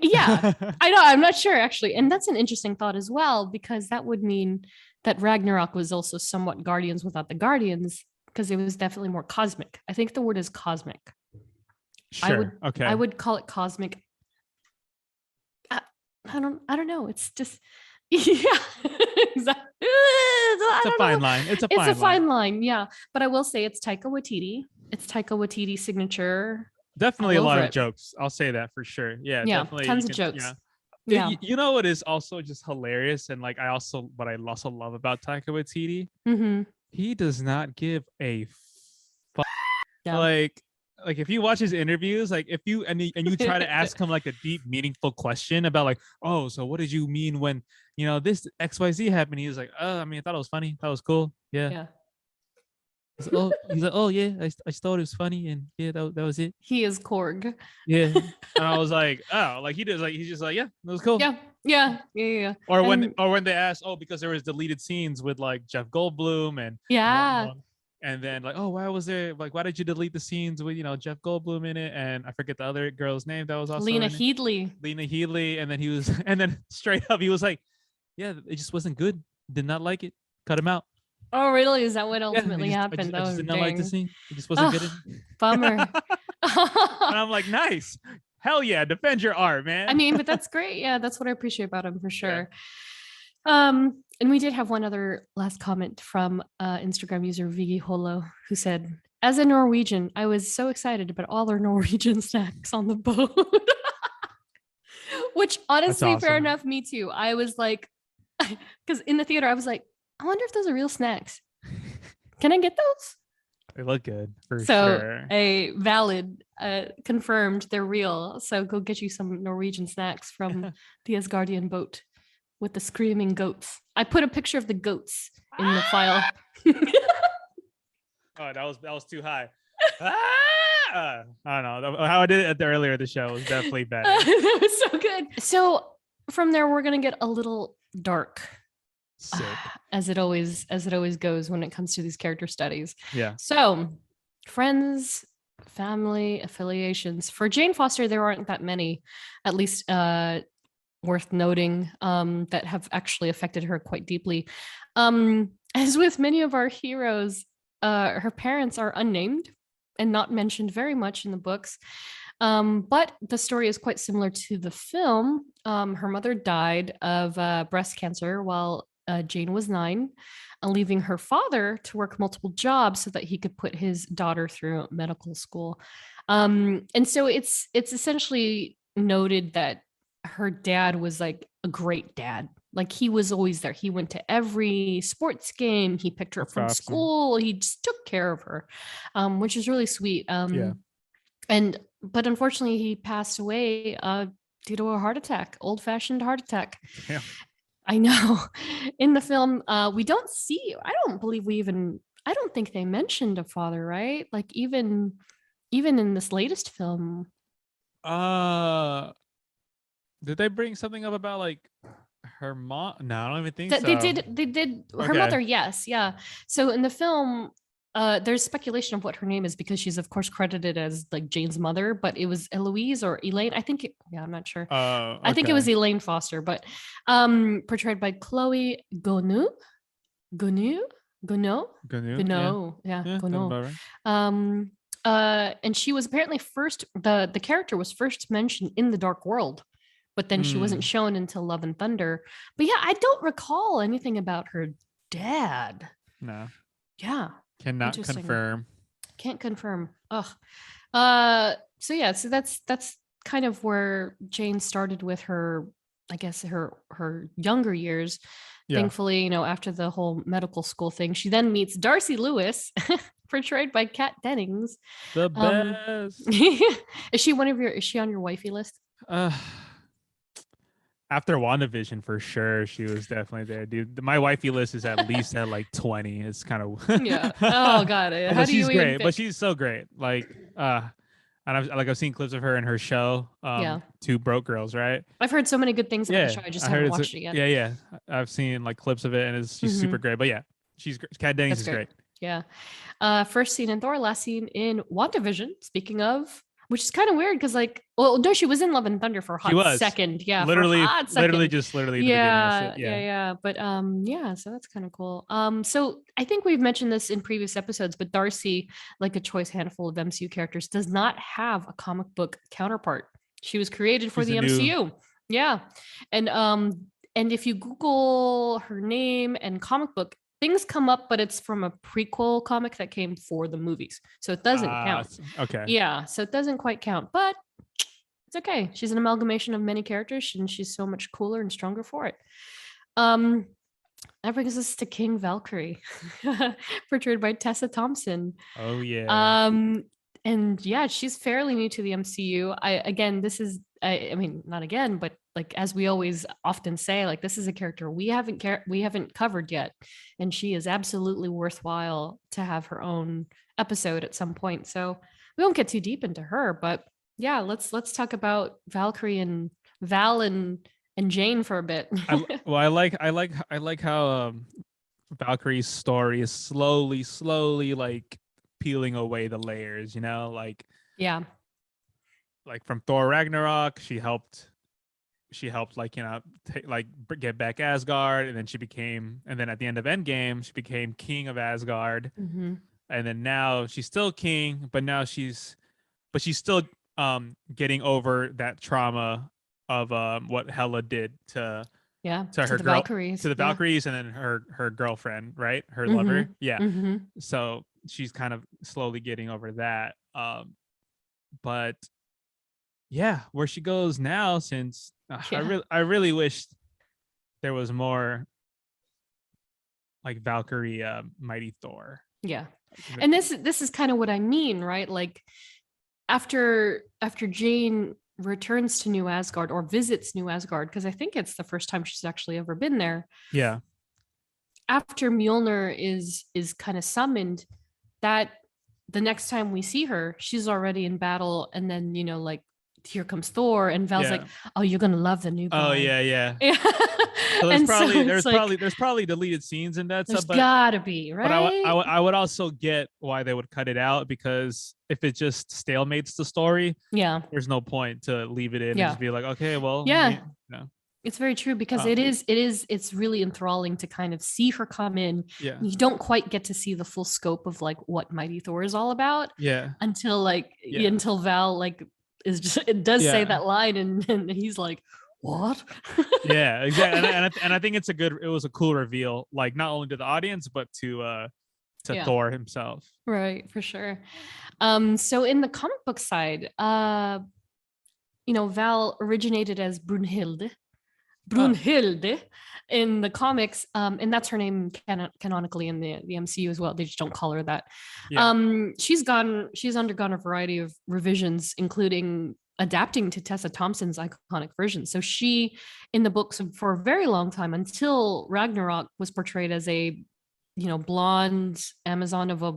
Yeah, I know. I'm not sure actually, and that's an interesting thought as well, because that would mean that Ragnarok was also somewhat Guardians without the Guardians, because it was definitely more cosmic. I think the word is cosmic. Sure. I would call it cosmic. I don't know. It's just, yeah, exactly. It's a fine line. It's a fine line. Yeah. But I will say it's Taika Waititi. It's Taika Waititi's signature. Definitely a lot of jokes. I'll say that for sure. Yeah. Definitely. Tons of jokes. Yeah. Yeah. You know what is also just hilarious, and like what I also love about Taika Waititi, he does not give a fuck. Yeah. Like if you watch his interviews, like if you and you try to ask him like a deep, meaningful question about like, oh, so what did you mean when this XYZ happened? He's like, oh, I mean, I thought it was funny. That was cool. Yeah. He's like, oh yeah, I just thought it was funny, and yeah, that was it. He is Korg. Yeah, and I was like, oh, like he's just like, yeah, that was cool. Yeah. Or when they asked, oh, because there was deleted scenes with like Jeff Goldblum and and then like, oh, why did you delete the scenes with Jeff Goldblum in it, and I forget the other girl's name that was also Lena Headey, and then straight up he was like, yeah, it just wasn't good. Did not like it. Cut him out. Oh, really? Is that what Yeah, ultimately happened? I just Oh, did not like the dang. scene. It just wasn't good. Oh, bummer. And I'm like, nice. Hell yeah, defend your art, I man. mean, but that's great. Yeah, that's what I appreciate about him for Yeah. sure. And we did have one other last comment from Instagram user Vigi Holo, who said, "As a Norwegian, I was so excited about all our Norwegian snacks on the boat." Which honestly, fair awesome. enough. Me too. I was like, because in the theater, I was like, I wonder if those are real snacks. Can I get those? They look good for So sure. a valid, confirmed they're real. So go get you some Norwegian snacks from the Asgardian boat with the screaming goats. I put a picture of the goats in the file. Oh, that was too high. I don't know how I did it at the earlier the show was definitely better. That was so good. So from there, we're gonna get a little dark. Sick. As it always goes when it comes to these character studies. Yeah. So, friends, family affiliations. For Jane Foster, there aren't that many, at least worth noting, that have actually affected her quite deeply. As with many of our heroes, her parents are unnamed and not mentioned very much in the books. But the story is quite similar to the film. Her mother died of breast cancer while Jane was 9, leaving her father to work multiple jobs so that he could put his daughter through medical school. And so it's essentially noted that her dad was like a great dad. Like he was always there. He went to every sports game. He picked her up That's from awesome. school. He just took care of her, which is really sweet. Yeah. But unfortunately, he passed away due to a heart attack, old-fashioned heart attack. Yeah. I know. In the film, we don't see. I don't think they mentioned a father, right? Like even in this latest film. Did they bring something up about like her mom? No, I don't even think They so. did her Okay. mother, yes, yeah. So in the film, there's speculation of what her name is because she's of course credited as like Jane's mother, but it was Eloise or Elaine. I'm not sure. Okay. I think it was Elaine Foster, but portrayed by Chloe Gonu. Gnu? Yeah, Yeah, sounds about right. And she was apparently the character was first mentioned in the Dark World, but then she wasn't shown until Love and Thunder. But yeah, I don't recall anything about her dad. No. Yeah. Cannot confirm. Can't confirm. Ugh. So yeah, so that's kind of where Jane started with her, I guess her younger years. Yeah. Thankfully, after the whole medical school thing, she then meets Darcy Lewis, portrayed by Kat Dennings. The best. Is she on your wifey list? After WandaVision, for sure, she was definitely there, dude. My wifey list is at least at like 20. It's kind of yeah. Oh god, how do she's you great, but she's so great. Like, and I've seen clips of her in her show. Two Broke Girls, right? I've heard so many good things about the show. I just haven't watched it yet. Yeah. I've seen like clips of it, and she's super great. But yeah, she's Kat Dennings is great. Yeah. First scene in Thor, last scene in WandaVision. Speaking of, which is kind of weird because no, she was in Love and Thunder for a hot second. Yeah, literally, literally the beginning. Yeah. But yeah, so that's kind of cool. So I think we've mentioned this in previous episodes, but Darcy, like a choice handful of MCU characters, does not have a comic book counterpart. She was created for the MCU. Yeah, and if you Google her name and comic book, things come up, but it's from a prequel comic that came for the movies. So it doesn't count. Okay. Yeah, so it doesn't quite count, but it's okay. She's an amalgamation of many characters, and she's so much cooler and stronger for it. That brings us to King Valkyrie, portrayed by Tessa Thompson. Oh, yeah. And yeah, she's fairly new to the MCU. I mean, not again, but like as we always often say, like this is a character we haven't covered yet, and she is absolutely worthwhile to have her own episode at some point. So we won't get too deep into her, but yeah, let's talk about Valkyrie and Val and Jane for a bit. I like how Valkyrie's story is slowly like peeling away the layers, like yeah, like from Thor Ragnarok, she helped she helped get back Asgard, and then and then at the end of Endgame she became king of Asgard, Mm-hmm. and then now she's still king, but she's still getting over that trauma of what Hela did to Yeah. her the girl Valkyries. to the Yeah. Valkyries, and then her girlfriend, right? Her Mm-hmm. lover. Yeah. Mm-hmm. So she's kind of slowly getting over that. But yeah, where she goes now, since Yeah. I really wish there was more like Valkyrie, Mighty Thor. Yeah. And this is kind of what I mean, right? Like after Jane returns to New Asgard or visits New Asgard, because I think it's the first time she's actually ever been there. Yeah. After Mjolnir is kind of summoned, that the next time we see her, she's already in battle, and then like here comes Thor, and Val's like, "Oh, you're gonna love the new guy." Oh yeah. Yeah. So there's And probably so there's probably deleted scenes in that there's stuff, but gotta be, right? But I would also get why they would cut it out, because if it just stalemates the story, Yeah. there's no point to leave it in and Yeah. just be like, okay, well, Yeah. no. It's very true, because it's really enthralling to kind of see her come in. Yeah. You don't quite get to see the full scope of like what Mighty Thor is all about Yeah. until Yeah. until Val like is just, it does say Yeah. that line, and he's like, what? Yeah, exactly. And I think it was a cool reveal, like not only to the audience, but to Yeah. Thor himself. Right, for sure. So in the comic book side, Val originated as Brunhilde in the comics, and that's her name canonically in the MCU as well. They just don't call her that. Yeah. She's undergone a variety of revisions, including adapting to Tessa Thompson's iconic version. So she, in the books for a very long time, until Ragnarok, was portrayed as a blonde Amazon of a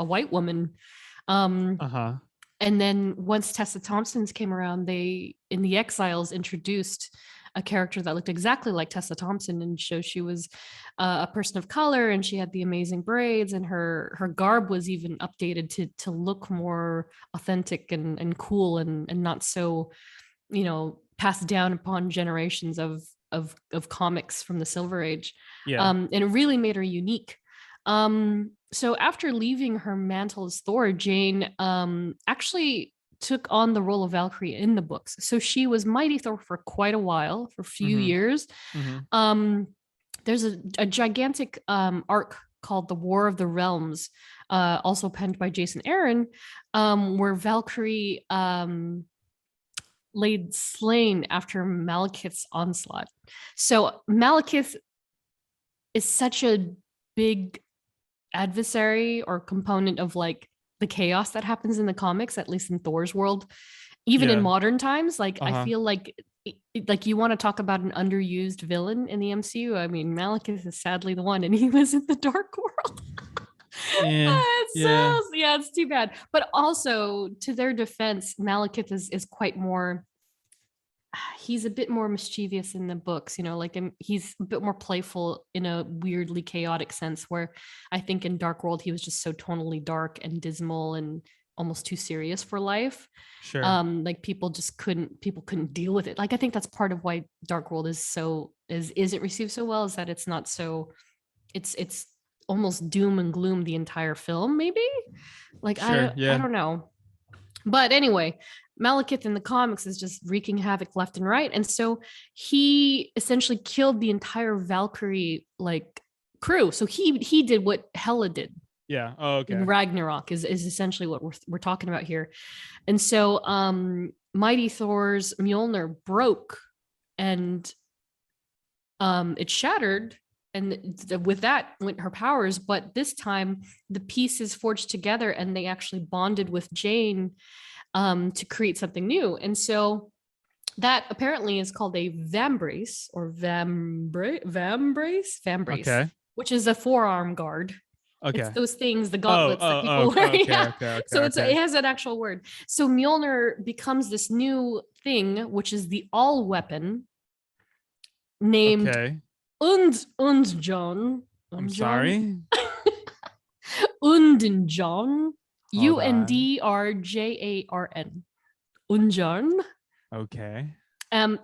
white woman. And then once Tessa Thompson's came around, they, in the Exiles, introduced a character that looked exactly like Tessa Thompson, and so she was a person of color, and she had the amazing braids, and her garb was even updated to look more authentic and cool, and not so, passed down upon generations of comics from the Silver Age. Yeah. And it really made her unique. So after leaving her mantle as Thor, Jane actually took on the role of Valkyrie in the books. So she was Mighty Thor for quite a while, for a few years. There's a gigantic arc called The War of the Realms, also penned by Jason Aaron, where Valkyrie laid slain after Malekith's onslaught. So Malekith is such a big adversary or component of like the chaos that happens in the comics, at least in Thor's world, even in modern times. Like I feel like you want to talk about an underused villain in the MCU. I mean, Malekith is sadly the one, and he was in the Dark World. It's too bad. But also, to their defense, Malekith is quite more, he's a bit more mischievous in the books, he's a bit more playful in a weirdly chaotic sense, where I think in Dark World he was just so tonally dark and dismal and almost too serious for life. Sure. Like people couldn't deal with it. Like I think that's part of why Dark World isn't received so well, is that it's not so, it's almost doom and gloom the entire film, maybe. Like I don't know. But anyway, Malekith in the comics is just wreaking havoc left and right. And so he essentially killed the entire Valkyrie crew. So he did what Hela did. Yeah. Oh, okay. In Ragnarok is essentially what we're talking about here. And so Mighty Thor's Mjolnir broke, and it shattered, and with that went her powers. But this time the pieces forged together, and they actually bonded with Jane to create something new. And so that apparently is called a vambrace, or vambrace, Okay. which is a forearm guard. Okay. It's those things, the gauntlets that people wear. Okay, so it has an actual word. So Mjolnir becomes this new thing, which is the all weapon named Undrjarn. I'm sorry. Undrjarn. Undrjarn. Undrjarn. Okay. And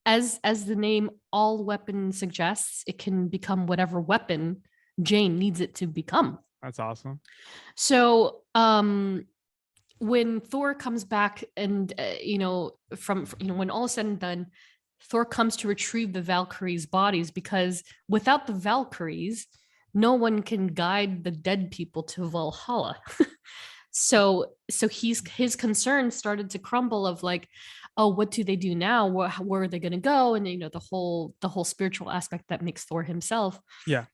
as the name all weapon suggests, it can become whatever weapon Jane needs it to become. That's awesome. So when Thor comes back and from when all is said and done, Thor comes to retrieve the Valkyries' bodies, because without the Valkyries, no one can guide the dead people to Valhalla. So his concerns started to crumble of like, oh, what do they do now? Where are they going to go? And the whole spiritual aspect that makes Thor himself. Yeah.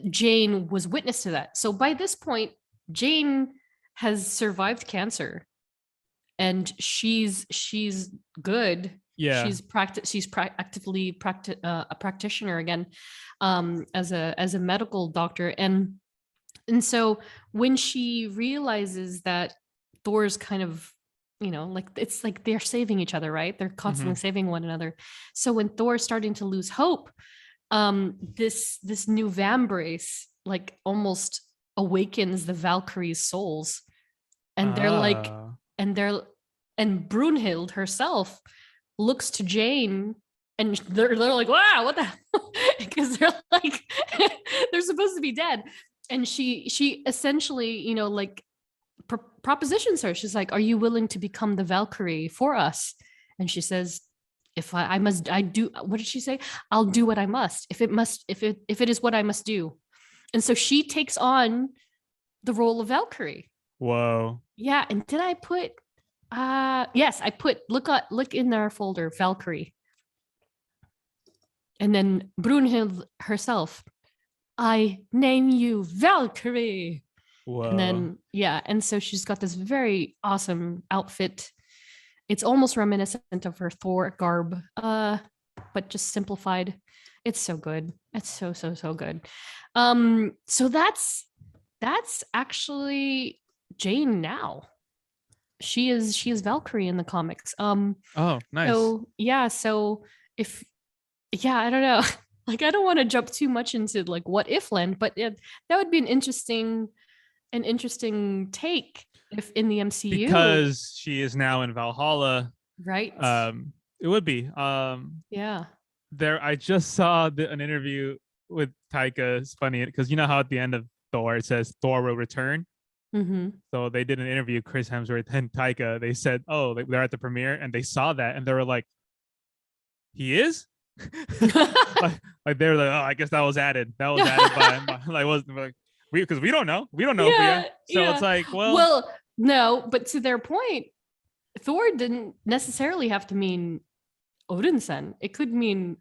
Jane was witness to that. So by this point, Jane has survived cancer, and she's good. Yeah. She's actively a practitioner again, as a medical doctor, and so when she realizes that Thor's kind of, like, it's like they're saving each other, right? They're constantly saving one another. So when Thor's starting to lose hope, this new Vambrace like almost awakens the Valkyries' souls, and they're like, and Brunhild herself looks to Jane, and they're like, wow, what the hell? Because they're like, they're supposed to be dead. And she essentially, like, propositions her. She's like, are you willing to become the Valkyrie for us? And she says, if I do, what did she say? I'll do what I must, if it is what I must do. And so she takes on the role of Valkyrie. Whoa. Yeah. And did I put, yes, I put, look in our folder, Valkyrie. And then Brunhild herself, I name you Valkyrie. Whoa. And then, yeah. And so she's got this very awesome outfit. It's almost reminiscent of her Thor garb, but just simplified. It's so good. It's so good. So that's actually Jane now. She is Valkyrie in the comics. Oh, nice. So yeah. So I don't know. Like, I don't want to jump too much into like what if land, but that would be an interesting take if in the MCU, because she is now in Valhalla, right? It would be. Yeah. I just saw an interview with Taika. It's funny because you know how at the end of Thor it says Thor will return. Mm-hmm. So they did an interview, Chris Hemsworth and Taika. They said, "Oh, they're at the premiere," and they saw that, and they were like, "He is." like they were like, "Oh, I guess that was added. That was added by like wasn't like because we don't know. We don't know Yeah, if we so it's like, well, no, but to their point, Thor didn't necessarily have to mean Odinson. It could mean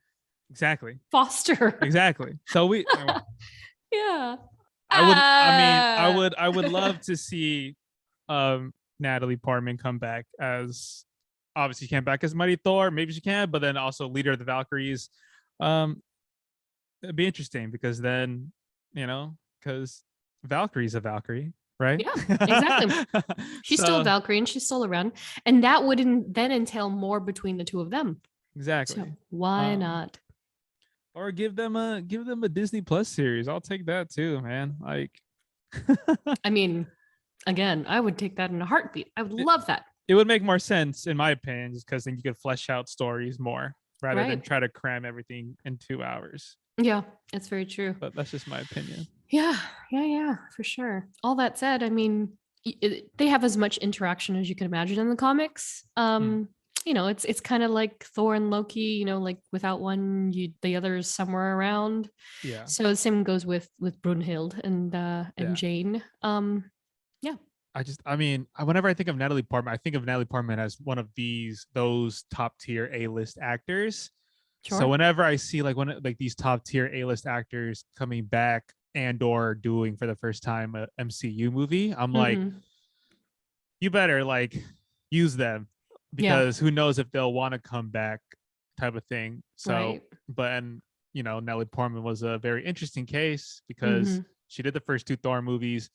exactly Foster. Exactly. So Yeah. I would love to see Natalie Portman come back as, obviously she came back as Mighty Thor, maybe she can, but then also leader of the Valkyries. It'd be interesting because then, because Valkyrie's a Valkyrie, right? Yeah, exactly. She's still a Valkyrie and she's still around. And that wouldn't then entail more between the two of them. Exactly. So why not? Or give them a Disney Plus series. I'll take that too, man. Like I mean, again, I would take that in a heartbeat. I would love that. It would make more sense, in my opinion, just because then you could flesh out stories more rather than try to cram everything in 2 hours. Yeah, it's very true. But that's just my opinion. Yeah, for sure. All that said, I mean, they have as much interaction as you can imagine in the comics. It's kind of like Thor and Loki, like without one, the other is somewhere around. Yeah. So the same goes with Brunhild and Jane. Whenever I think of Natalie Portman, I think of Natalie Portman as one of those top tier A-list actors. Sure. So whenever I see these top tier A-list actors coming back and or doing for the first time a MCU movie, I'm like, you better use them, because who knows if they'll want to come back, type of thing. So, but Natalie Portman was a very interesting case because she did the first 2 Thor movies.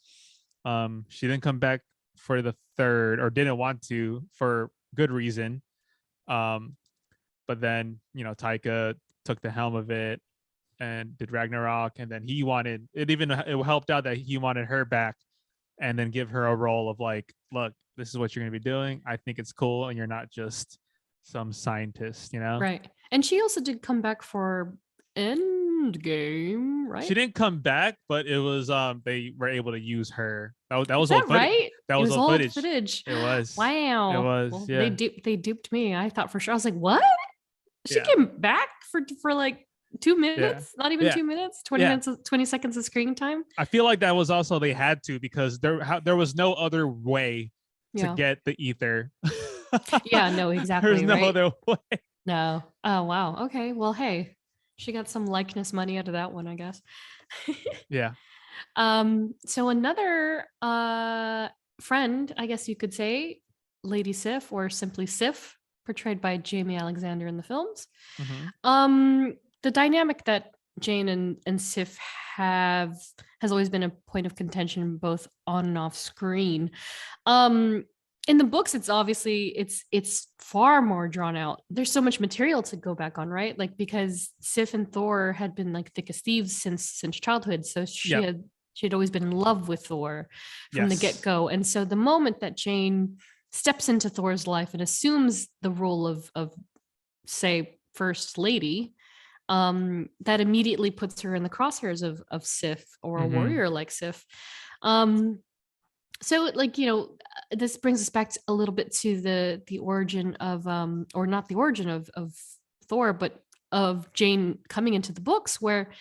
She didn't come back for the third, or didn't want to, for good reason. But then, Taika took the helm of it and did Ragnarok, and then it helped out that he wanted her back and then give her a role of like, look, this is what you're going to be doing. I think it's cool, and you're not just some scientist, you know? Right. And she also did come back for Endgame, right? She didn't come back, but it was they were able to use her. That was Is old that footage. right? That It was was old old footage. It was. Wow. It was. Well, Yeah. they duped me. I thought for sure. I was like, what? She Yeah. came back for like 2 minutes, not even Yeah. 2 minutes, 20 Yeah. minutes, 20 seconds of screen time. I feel like that was also they had to because there was no other way to Yeah. get the ether. Yeah, no, exactly. There's no right? other way. No. Oh, wow. Okay. Well, hey, she got some likeness money out of that one, I guess. Yeah. So another friend, I guess you could say, Lady Sif or simply Sif, portrayed by Jamie Alexander in the films. The dynamic that Jane and Sif have has always been a point of contention both on and off screen. In the books, it's obviously it's far more drawn out. There's so much material to go back on, right? Like because Sif and Thor had been like thick as thieves since childhood, so she had always been in love with Thor from the get-go. And so the moment that Jane steps into Thor's life and assumes the role of say first lady, that immediately puts her in the crosshairs of Sif or a warrior like Sif. So like, you know, this brings us back a little bit to the origin of or not the origin of Thor, but of Jane coming into the books where,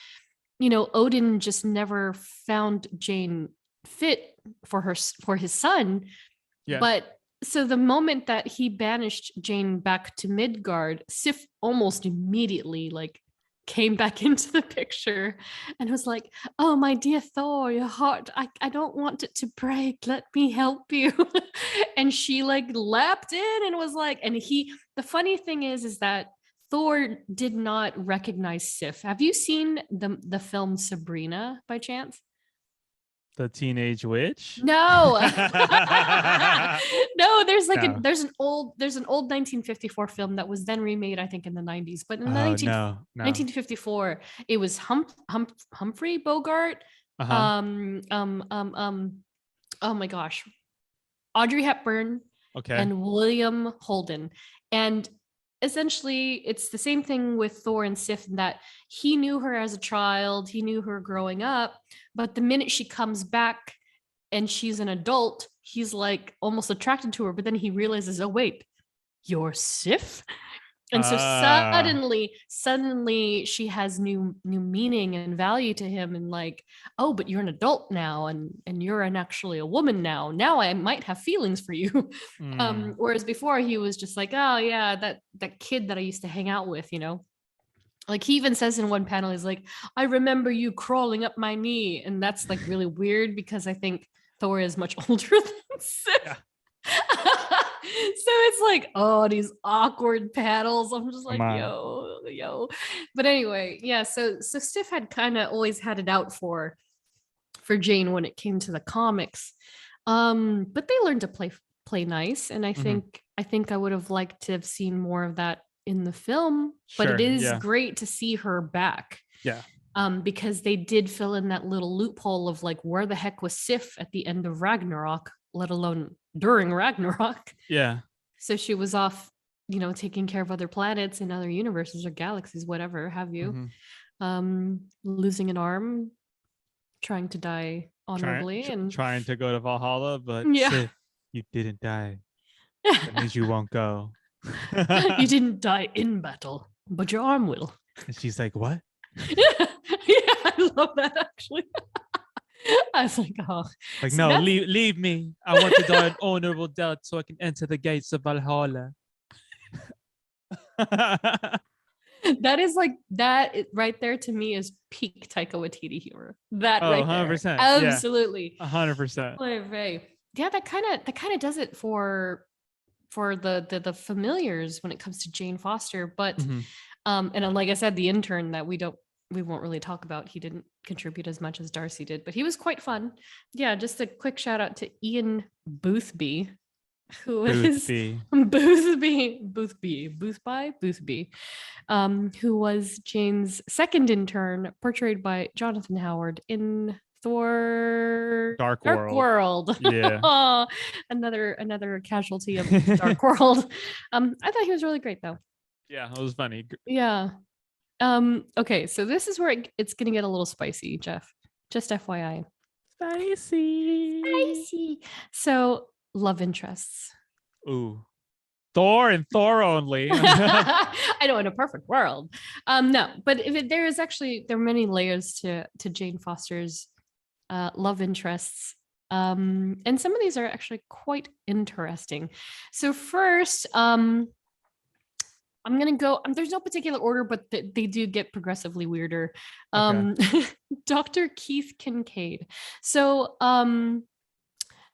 you know, Odin just never found Jane fit for his son. Yeah. But so the moment that he banished Jane back to Midgard, Sif almost immediately like came back into the picture and was like, oh, my dear Thor, your heart, I don't want it to break. Let me help you. And she like leapt in and was like, and the funny thing is that Thor did not recognize Sif. Have you seen the film Sabrina by chance? The Teenage Witch? No. No, there's an old 1954 film that was then remade, I think, in the 90s. But in 1954, it was Humphrey Bogart. Oh my gosh. Audrey Hepburn and William Holden. And essentially it's the same thing with Thor and Sif in that he knew her as a child, he knew her growing up, but the minute she comes back and she's an adult, he's like almost attracted to her, but then he realizes, oh wait, you're Sif? And so suddenly she has new meaning and value to him, and like, oh, but you're an adult now, and you're actually a woman now. Now I might have feelings for you. Whereas before he was just like, oh yeah, that kid that I used to hang out with, you know. Like he even says in one panel, he's like, I remember you crawling up my knee, and that's like really weird because I think Thor is much older than Sif. Yeah. So it's like, oh, these awkward panels. I'm just like, yo. But anyway, yeah. So Sif had kind of always had it out for Jane when it came to the comics, but they learned to play nice, and I think I would have liked to have seen more of that in the film. But it is great to see her back. Yeah. Because they did fill in that little loophole of like, where the heck was Sif at the end of Ragnarok, let alone during Ragnarok. Yeah. So she was off, you know, taking care of other planets and other universes or galaxies, whatever have you. Losing an arm, trying to die honorably, and trying to go to Valhalla, but Sif, you didn't die. That means you won't go. You didn't die in battle, but your arm will. And she's like, what? Yeah, I love that actually. I was like, oh. Like, so no, leave me. I want to die an honorable death so I can enter the gates of Valhalla. That is like, that right there to me is peak Taika Waititi humor. That right 100%, there. Absolutely. 100%. Yeah, that kind of does it for the familiars when it comes to Jane Foster. But and like I said, the intern that we won't really talk about, he didn't contribute as much as Darcy did, but he was quite fun. Yeah, just a quick shout out to Ian Boothby, who was Jane's second intern, portrayed by Jonathan Howard in Thor Dark World. Yeah. Another casualty of Dark World. I thought he was really great though. Yeah, it was funny. Yeah. Okay, so this is where it's gonna get a little spicy, Jeff. Just FYI. Spicy. So love interests. Ooh. Thor and Thor only. I know, in a perfect world. No, but there are many layers to Jane Foster's love interests. And some of these are actually quite interesting. So first, I'm gonna go. There's no particular order, but they do get progressively weirder. Dr. Keith Kincaid. So,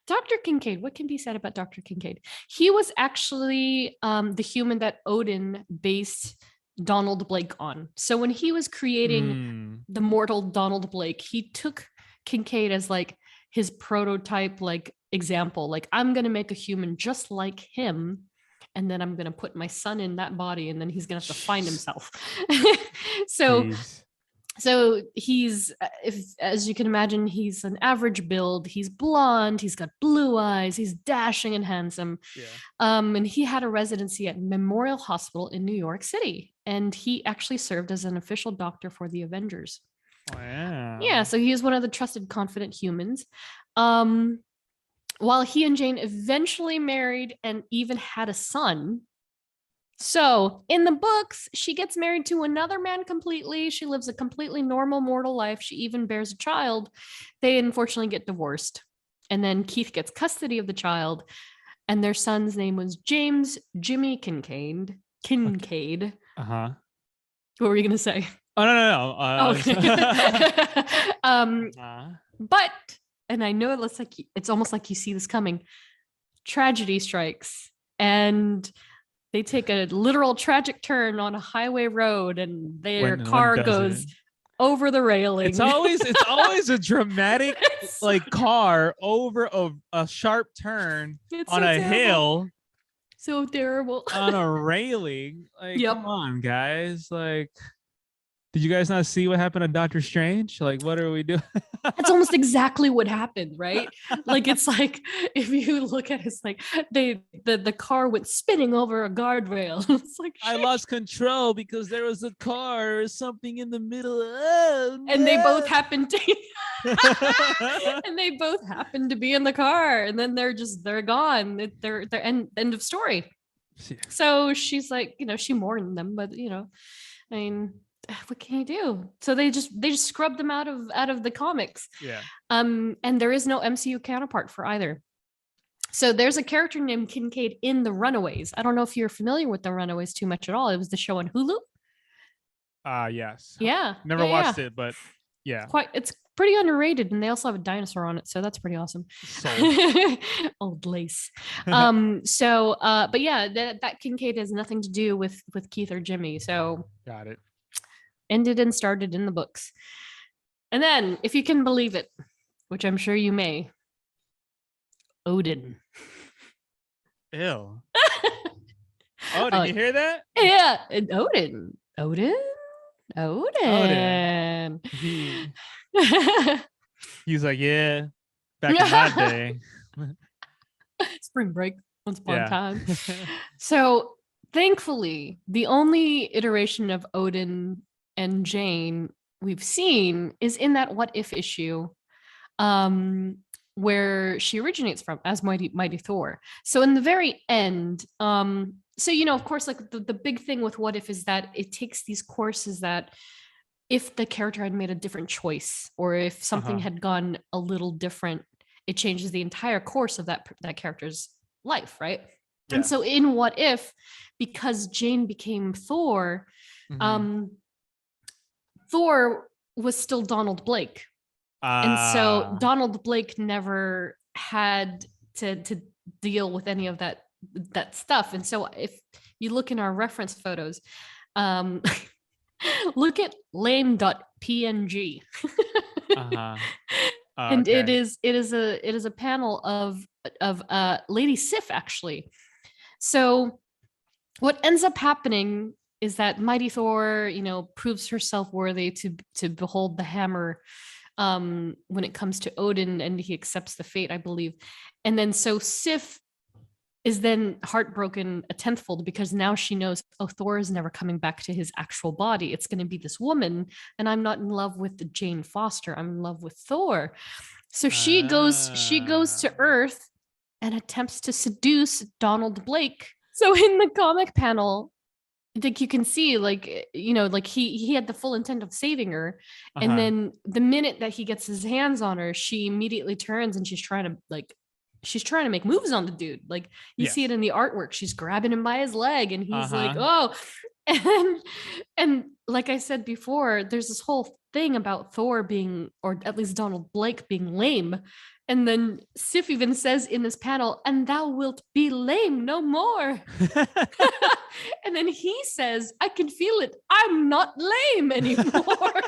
Dr. Kincaid, what can be said about Dr. Kincaid? He was actually the human that Odin based Donald Blake on. So when he was creating the mortal Donald Blake, he took Kincaid as like his prototype, like example. Like, I'm gonna make a human just like him, and then I'm gonna put my son in that body, and then he's gonna have to find himself. So. Jeez. So he's, as you can imagine, he's an average build. He's blonde. He's got blue eyes. He's dashing and handsome. Yeah. And he had a residency at Memorial Hospital in New York City. And he actually served as an official doctor for the Avengers. Wow. Yeah, so he is one of the trusted, confident humans. While he and Jane eventually married and even had a son. So in the books, she gets married to another man completely. She lives a completely normal mortal life. She even bears a child. They unfortunately get divorced. And then Keith gets custody of the child. And their son's name was James Jimmy Kincaid. Uh-huh. What were you going to say? Oh, no. But, and I know it looks like it's almost like you see this coming. Tragedy strikes. And they take a literal tragic turn on a highway road, and their car goes over the railing. It's always a dramatic like car over a sharp turn on a hill. So terrible. On a railing. Like, come on, guys. Like, did you guys not see what happened to Doctor Strange? Like, what are we doing? That's almost exactly what happened, right? Like, it's like, if you look at it, it's like the car went spinning over a guardrail. It's like, shit. I lost control because there was a car or something in the middle. Oh, no. And they both happened to be in the car, and then they're gone. They're end of story. Yeah. So she's like, she mourned them, but I mean, what can you do? So they just scrubbed them out of the comics. Yeah. And there is no MCU counterpart for either. So there's a character named Kincaid in The Runaways. I don't know if you're familiar with The Runaways too much at all. It was the show on Hulu. Yes. Yeah. Never watched it, but yeah. It's pretty underrated, and they also have a dinosaur on it, so that's pretty awesome. Old lace. But yeah, that Kincaid has nothing to do with Keith or Jimmy. So got it. Ended and started in the books. And then, if you can believe it, which I'm sure you may, Odin. Ew. Oh, did you hear that? Yeah, Odin. He's like, yeah, back in that day. Spring break, once upon a time. So, thankfully, the only iteration of Odin and Jane we've seen is in that What If issue, where she originates from as Mighty Thor. So in the very end, of course, like the big thing with What If is that it takes these courses that if the character had made a different choice, or if something had gone a little different, it changes the entire course of that character's life, right? Yeah. And so in What If, because Jane became Thor, Thor was still Donald Blake. And so Donald Blake never had to deal with any of that stuff. And so if you look in our reference photos, look at lame.png. And it is a panel of Lady Sif, actually. So what ends up happening is that Mighty Thor, proves herself worthy to behold the hammer when it comes to Odin, and he accepts the fate, I believe. And then so Sif is then heartbroken a tenthfold because now she knows, oh, Thor is never coming back to his actual body. It's going to be this woman, and I'm not in love with Jane Foster. I'm in love with Thor. So she goes to Earth and attempts to seduce Donald Blake. So in the comic panel, like you can see, like, you know, like he had the full intent of saving her. And then the minute that he gets his hands on her, she immediately turns and she's trying to make moves on the dude. Like you see it in the artwork. She's grabbing him by his leg and he's like, oh, and like I said before, there's this whole thing about Thor being, or at least Donald Blake being lame. And then Sif even says in this panel, and thou wilt be lame no more. And then he says, I can feel it. I'm not lame anymore.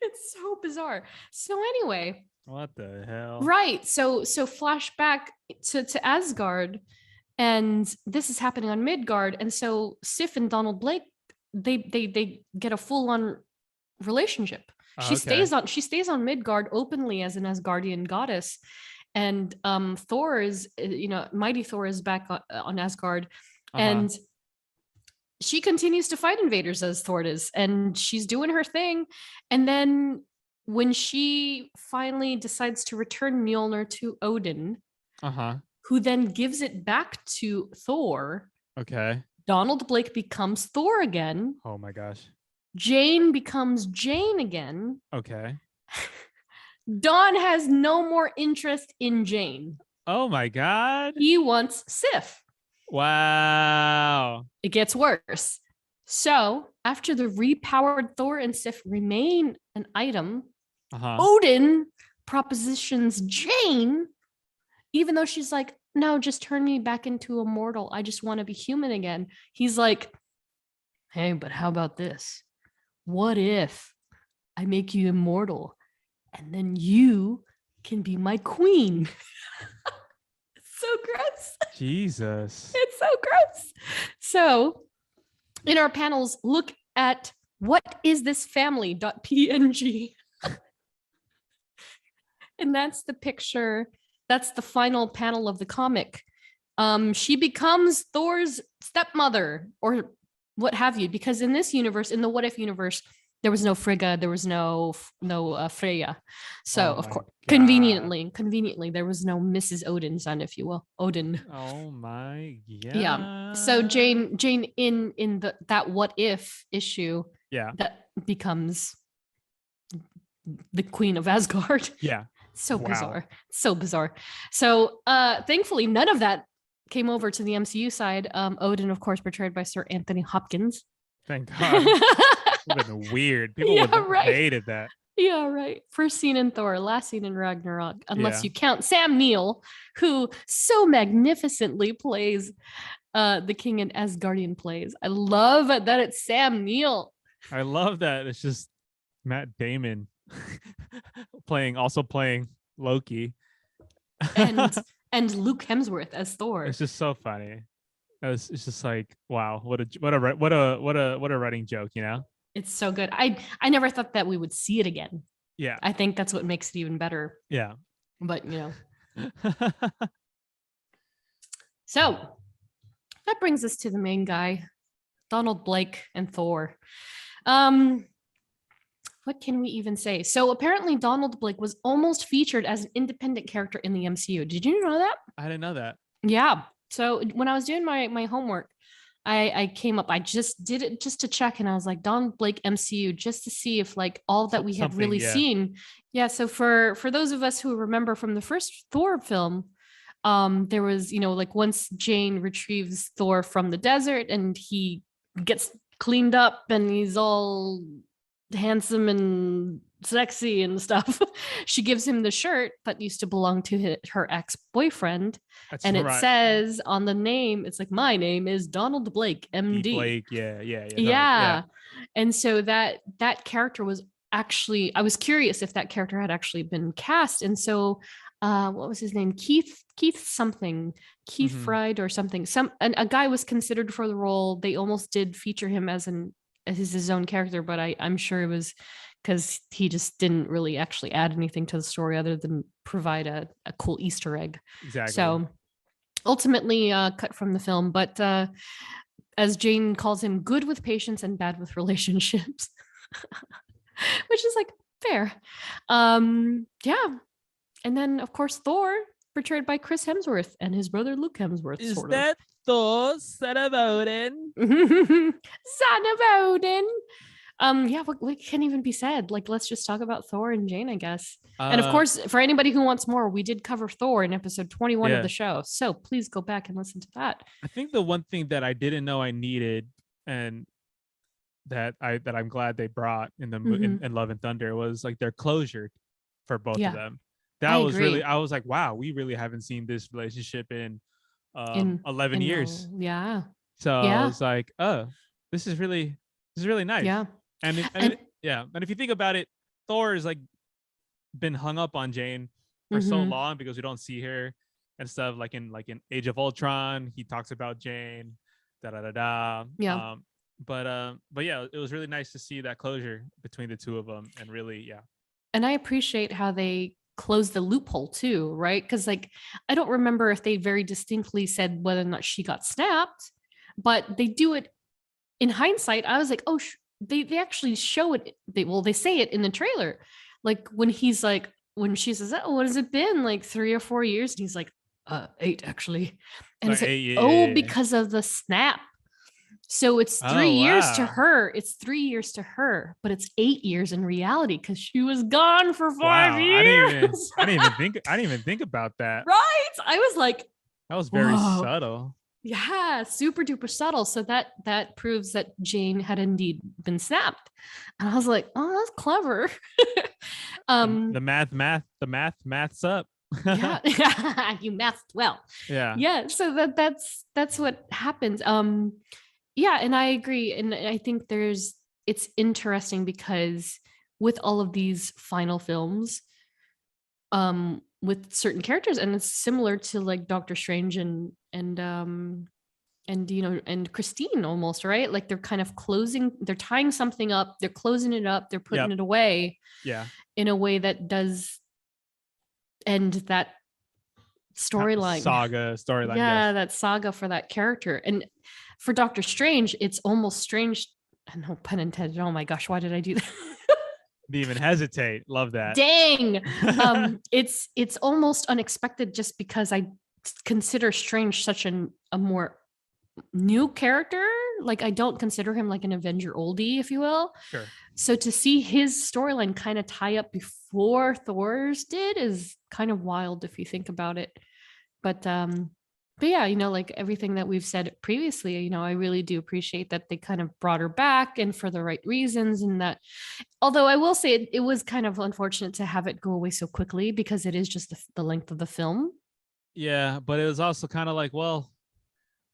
It's so bizarre. So anyway. What the hell? Right. So flashback to Asgard, and this is happening on Midgard. And so Sif and Donald Blake, they get a full-on relationship. She stays on Midgard openly as an Asgardian goddess, and Thor is, Mighty Thor is back on Asgard, and she continues to fight invaders as Thor is, and she's doing her thing. And then when she finally decides to return Mjolnir to Odin, who then gives it back to Thor, Donald Blake becomes Thor again. Oh my gosh. Jane becomes Jane again. Okay. Don has no more interest in Jane. Oh my God. He wants Sif. Wow. It gets worse. So after the repowered Thor and Sif remain an item, Odin propositions Jane, even though she's like, no, just turn me back into a mortal. I just want to be human again. He's like, hey, but how about this? What if I make you immortal and then you can be my queen? It's so gross. Jesus. It's so gross. So in our panels, look at what is this family.png. And that's the picture. That's the final panel of the comic. She becomes Thor's stepmother or what have you, because in this universe, in the What If universe, there was no Frigga, there was no Freya. So of course, conveniently, there was no Mrs. Odinson, if you will, Odin. Oh my God. Yeah. So Jane in that What If issue, that becomes the Queen of Asgard. Yeah. So bizarre. So bizarre. So thankfully, none of that came over to the MCU side. Odin, of course, portrayed by Sir Anthony Hopkins. Thank God. It would have been weird. People would have hated that. Yeah, right. First scene in Thor, last scene in Ragnarok, unless you count Sam Neill, who so magnificently plays the king in Asgardian plays. I love that it's Sam Neill. I love that it's just Matt Damon playing Loki. And Luke Hemsworth as Thor. It's just so funny. It's just like, wow, what a writing joke, you know? It's so good. I never thought that we would see it again. Yeah. I think that's what makes it even better. Yeah. But so that brings us to the main guy, Donald Blake and Thor. What can we even say? So apparently Donald Blake was almost featured as an independent character in the MCU. Did you know that? I didn't know that. Yeah. So when I was doing my homework, I came up, I just did it just to check. And I was like, Donald Blake MCU, just to see if like all that we had really seen. Yeah. So for those of us who remember from the first Thor film, there was, like once Jane retrieves Thor from the desert and he gets cleaned up and he's all handsome and sexy and stuff, she gives him the shirt that used to belong to her ex-boyfriend. And it says on the name, it's like, my name is Donald Blake, MD. Blake, yeah. And so that character was actually, I was curious if that character had actually been cast. And so what was his name? Keith Fried or something. A guy was considered for the role. They almost did feature him as his own character, but I'm sure it was because he just didn't really actually add anything to the story other than provide a cool Easter egg. Exactly. So ultimately cut from the film, but as Jane calls him, good with patience and bad with relationships, which is like fair. Yeah. And then, of course, Thor, portrayed by Chris Hemsworth and his brother Luke Hemsworth. Is sort that Thor, son of Odin? of. Son of Odin. Yeah, what can even be said? Like, let's just talk about Thor and Jane, I guess. And of course, for anybody who wants more, we did cover Thor in episode 21 of the show. So please go back and listen to that. I think the one thing that I didn't know I needed, and that I'm glad they brought in the in Love and Thunder, was like their closure for both of them. That was really, I was like, wow, we really haven't seen this relationship in 11 years. Yeah. So I was like, oh, this is really nice. Yeah. And if you think about it, Thor is like been hung up on Jane for so long because we don't see her and stuff. Like in Age of Ultron, he talks about Jane, Yeah. But yeah, it was really nice to see that closure between the two of them, and really, yeah. And I appreciate how they closed the loophole too, right? Because like I don't remember if they very distinctly said whether or not she got snapped, but they do it in hindsight. I was like, oh, they actually show it. They say it in the trailer, like when he's like, when she says, oh, what has it been, like 3 or 4 years? And he's like, 8 actually. And it's like, oh, because of the snap. So it's 3 years to her. It's 3 years to her, but it's 8 years in reality because she was gone for 5 years. I didn't even think about that. Right? I was like, that was very subtle. Yeah, super duper subtle. So that proves that Jane had indeed been snapped. And I was like, oh, that's clever. The math's up. Yeah. You mathed well. Yeah. So that's what happens. Yeah, and I agree. And I think it's interesting because with all of these final films, with certain characters, and it's similar to like Doctor Strange and Christine almost, right? Like they're kind of they're tying something up, they're closing it up, they're putting it away. Yeah. In a way that does end that storyline. Storyline. Yeah, yes. that saga for that character. And for Doctor Strange, it's almost strange. No pun intended. Oh my gosh, why did I do that? Didn't even hesitate. Love that. Dang. It's almost unexpected just because I consider Strange such a more new character. Like I don't consider him like an Avenger oldie, if you will. Sure. So to see his storyline kind of tie up before Thor's did is kind of wild if you think about it. But yeah, like everything that we've said previously, I really do appreciate that they kind of brought her back and for the right reasons. And that, although I will say it was kind of unfortunate to have it go away so quickly because it is just the length of the film. Yeah, but it was also kind of like, well,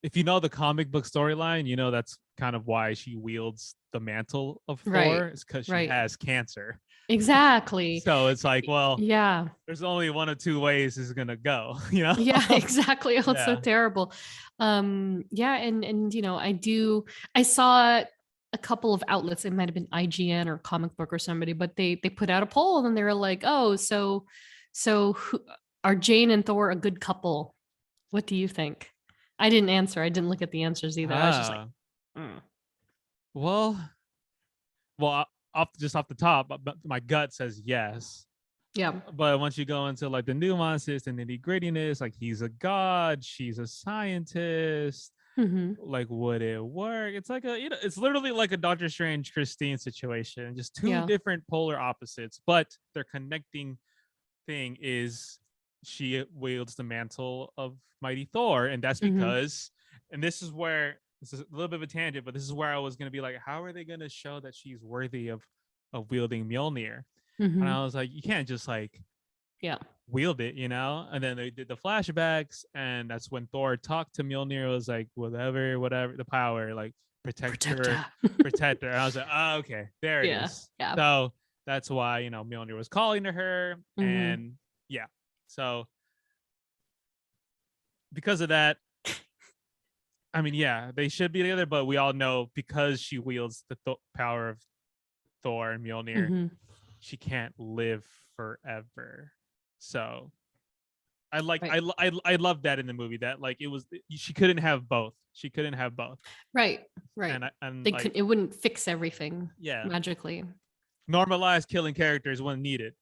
if you know the comic book storyline, that's kind of why she wields the mantle of Thor, is because she has cancer. Exactly. So it's like, well, yeah, there's only one of two ways this is gonna go, Yeah, exactly. Oh, it's so terrible. Yeah, and I saw a couple of outlets, it might have been IGN or Comic Book or somebody, but they put out a poll and they were like, oh, so who, are Jane and Thor a good couple? What do you think? I didn't answer. I didn't look at the answers either. I was just like, well, off the top, my gut says yes. Yeah. But once you go into like the nuances and nitty grittiness, like he's a god, she's a scientist. Like, would it work? It's like it's literally like a Doctor Strange Christine situation, just two different polar opposites, but their connecting thing is she wields the mantle of Mighty Thor, and that's because, and this is a little bit of a tangent, but this is where I was going to be like, how are they going to show that she's worthy of wielding Mjolnir? And I was like, you can't just like wield it, and then they did the flashbacks, and that's when Thor talked to Mjolnir. It was like, whatever the power, like protect her. And I was like, oh, okay, there it is. Yeah. So that's why Mjolnir was calling to her, and so because of that, I mean, they should be together, but we all know because she wields the power of Thor and Mjolnir, Mhm. she can't live forever. So I like Right. I love that in the movie, that like it was, she couldn't have both. She couldn't have both. Right. And They like, it wouldn't fix everything yeah, magically. normalized killing characters when needed.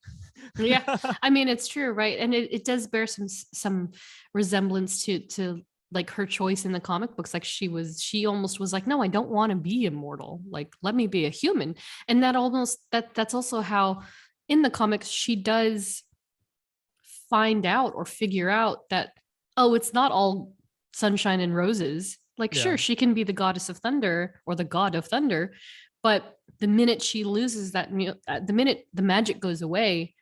Yeah, I mean it's true, right? And it does bear some resemblance to like her choice in the comic books. Like she almost was like, no, I don't want to be immortal. Like, let me be a human. And that's also how in the comics she does find out or figure out that, oh, it's not all sunshine and roses. Like, Yeah. sure, she can be the goddess of thunder or the god of thunder, but the minute she loses the minute the magic goes away,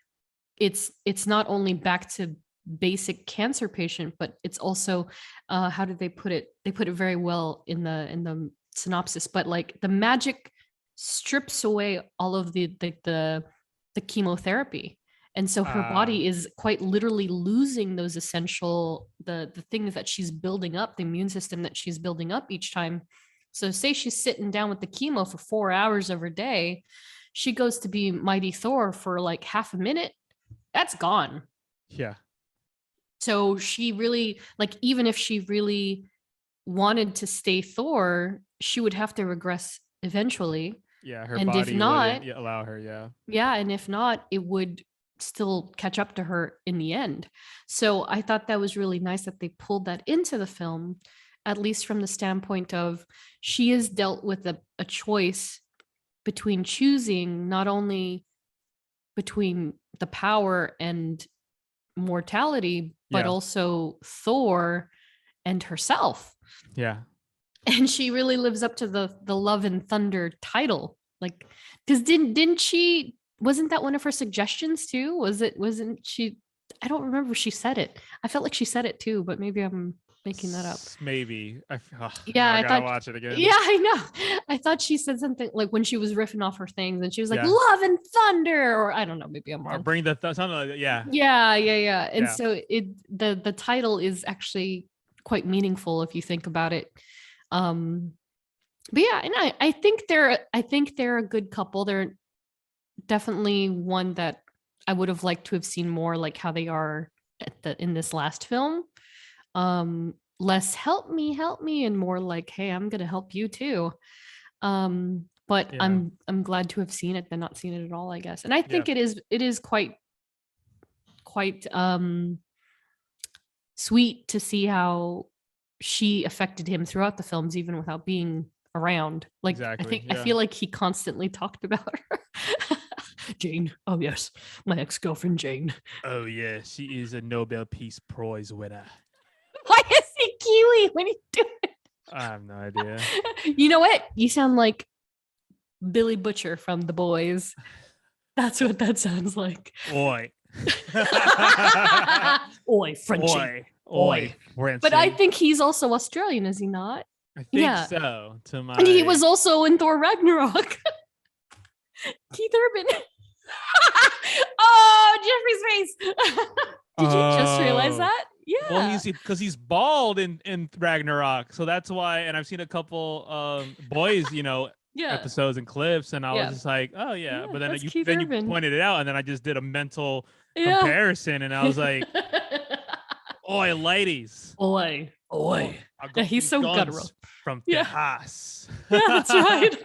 it's not only back to basic cancer patient, but it's also how did they put it? They put it very well in the synopsis. But like the magic strips away all of the chemotherapy, and so her body is quite literally losing those essential the things that she's building up, the immune system that she's building up each time. So say she's sitting down with the chemo for 4 hours of her day, she goes to be Mighty Thor for like half a minute, that's gone. Yeah. So she really, like, even if she really wanted to stay Thor, she would have to regress eventually. Yeah, her And if body not, wouldn't allow her. yeah, and if not, it would still catch up to her in the end. So I thought that was really nice that they pulled that into the film, at least from the standpoint of she is dealt with a choice between choosing not only between the power and mortality, but Yeah. also Thor and herself. Yeah. And she really lives up to the Love and Thunder title. Like, because didn't she, wasn't that one of her suggestions too? Wasn't she, I don't remember if she said it. I felt like she said it too, but maybe I'm making that up. Maybe. Yeah, I I gotta thought, watch it again. yeah, I know. I thought she said something like when she was riffing off her things and she was like, Yeah. Love and Thunder, or I don't know, maybe I'm Or wrong. bring the something like that. Yeah. Yeah. And Yeah. so the title is actually quite meaningful if you think about it. But yeah, and I think they're a good couple. They're definitely one that I would have liked to have seen more like how they are in this last film. Less help me, and more like, hey, I'm gonna help you too. But Yeah. I'm glad to have seen it than not seen it at all, I guess. And I think Yeah. it is quite sweet to see how she affected him throughout the films, even without being around. Like, Exactly. I feel like he constantly talked about her. Jane. Oh yes, my ex-girlfriend Jane. Oh yeah, she is a Nobel Peace Prize winner. Why is he Kiwi when he do it? I have no idea. You know what? You sound like Billy Butcher from The Boys. That's what that sounds like. Oi. Oi, Frenchie. Oi, Frenchie. But I think he's also Australian, is he not? I think yeah. so. And he was also in Thor Ragnarok. Keith Urban. Oh, Geoffrey's face. Did you just realize that? Yeah. Well, because he's bald in Ragnarok, so that's why. And I've seen a couple boys, episodes and clips, and I was just like, oh yeah. But then you pointed it out, and then I just did a mental comparison, and I was like, oi, ladies. Oi. Yeah, he's so guttural. From Texas. Yeah, that's right.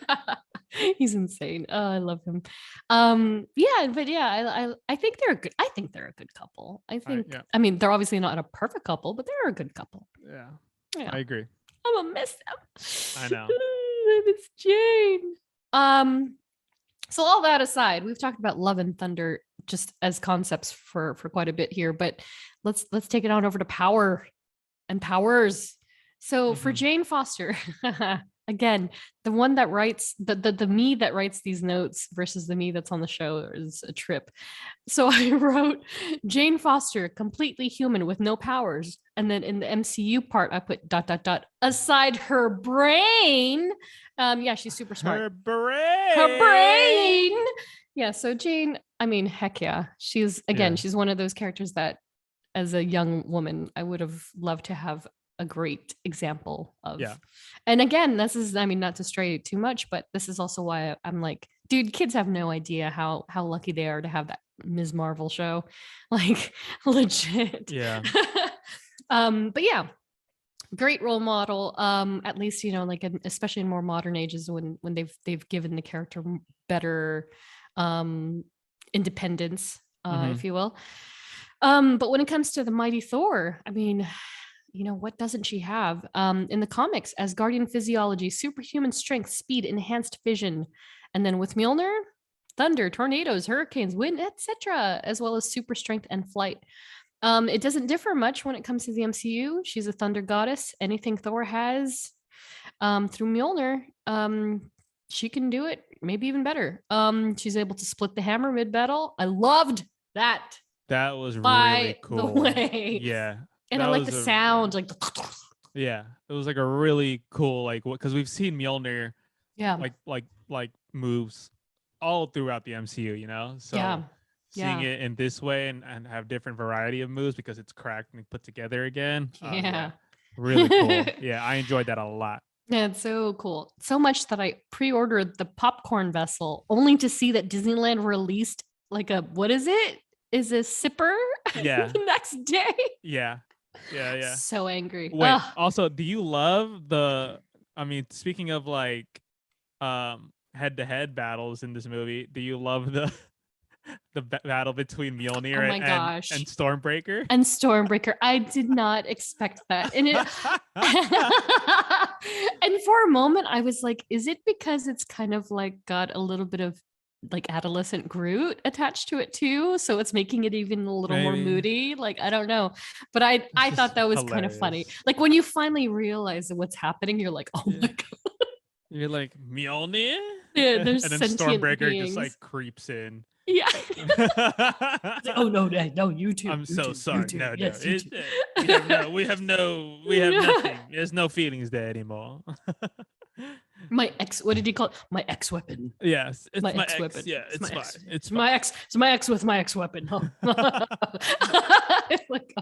He's insane. Oh, I love him. I think they're good. I think they're a good couple. I think. I mean, they're obviously not a perfect couple, but they're a good couple. Yeah. I agree. I'm gonna miss them. I know. It's Jane. So all that aside, we've talked about Love and Thunder just as concepts for quite a bit here, but let's take it on over to power and powers. So for Jane Foster, again, the one that writes the me that writes these notes versus the me that's on the show is a trip. So I wrote Jane Foster, completely human with no powers. And then in the MCU part, I put ... aside her brain. She's super smart. Her brain. Yeah. So Jane, I mean, heck yeah. She's one of those characters that as a young woman, I would have loved to have a great example of. And again, this is, I mean, not to stray too much, but this is also why I'm like, Dude, kids have no idea how lucky they are to have that Ms. Marvel show. Like legit. Yeah. But yeah, great role model. At least, you know, like especially in more modern ages when they've given the character better independence, if you will. But when it comes to the mighty Thor, I mean, you know, what doesn't she have? In the comics, Asgardian physiology, superhuman strength, speed, enhanced vision. And then with Mjolnir, thunder, tornadoes, hurricanes, wind, etc., as well as super strength and flight. It doesn't differ much when it comes to the MCU. She's a thunder goddess. Anything Thor has through Mjolnir, she can do it, maybe even better. She's able to split the hammer mid-battle. I loved that. That was By really cool. the way. Yeah. And I like the sound, like yeah, it was like a really cool, like, because we've seen Mjolnir yeah, like moves all throughout the MCU, you know? So yeah. seeing it in this way and have different variety of moves because it's cracked and put together again. Yeah. Really cool. Yeah, I enjoyed that a lot. Yeah, it's so cool. So much that I pre-ordered the popcorn vessel only to see that Disneyland released like a, what is it? Is a sipper Yeah. the next day? Yeah. Yeah. So angry. Wait, Ugh. also, do you love I mean, speaking of like head-to-head battles in this movie, do you love the battle between Mjolnir Oh my gosh. and Stormbreaker? And Stormbreaker. I did not expect that. And it and for a moment I was like, is it because it's kind of like got a little bit of like adolescent Groot attached to it too, so it's making it even a little more moody? Like, I don't know, but I thought that was kind of funny. Like when you finally realize what's happening, you're like, oh my god. You're like, Mjolnir? Yeah, there's and then sentient Stormbreaker beings. just like creeps in. Yeah. Oh no, you too. I'm so sorry. No, yes, we have nothing. There's no feelings there anymore. My ex, what did he call it? My ex weapon. Yes, it's my ex weapon. Yeah, it's fine. It's my ex. It's my ex with my ex weapon. Oh. Like,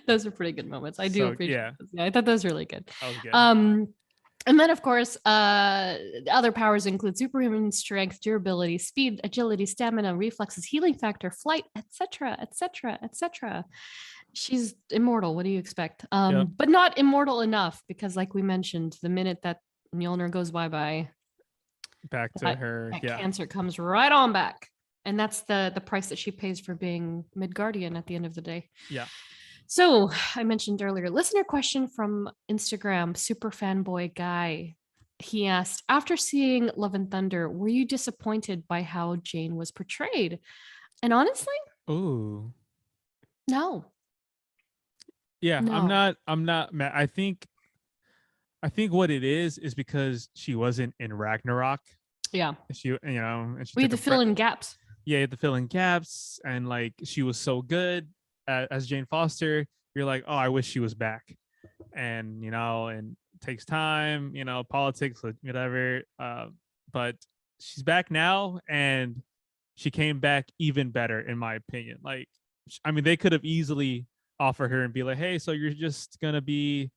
those are pretty good moments. I do appreciate those. Yeah, I thought those were really good. That was good. And then, of course, other powers include superhuman strength, durability, speed, agility, stamina, reflexes, healing factor, flight, etc., etc., etc. She's immortal. What do you expect? But not immortal enough, because, like we mentioned, the minute that Mjolnir goes bye-bye, back to her, cancer comes right on back, and that's the price that she pays for being Midgardian at the end of the day. Yeah. So I mentioned earlier, listener question from Instagram, super fanboy guy. He asked, after seeing Love and Thunder, were you disappointed by how Jane was portrayed? And honestly, ooh, no. Yeah, no. I'm not mad. I think what it is because she wasn't in Ragnarok. Yeah. She, you know, and she we had to fill in gaps. Yeah, you had to fill in gaps, and like she was so good as Jane Foster. You're like, oh, I wish she was back. And you know, and it takes time, you know, politics, whatever. But she's back now, and she came back even better, in my opinion. Like, I mean, they could have easily offered her and be like, hey, so you're just gonna be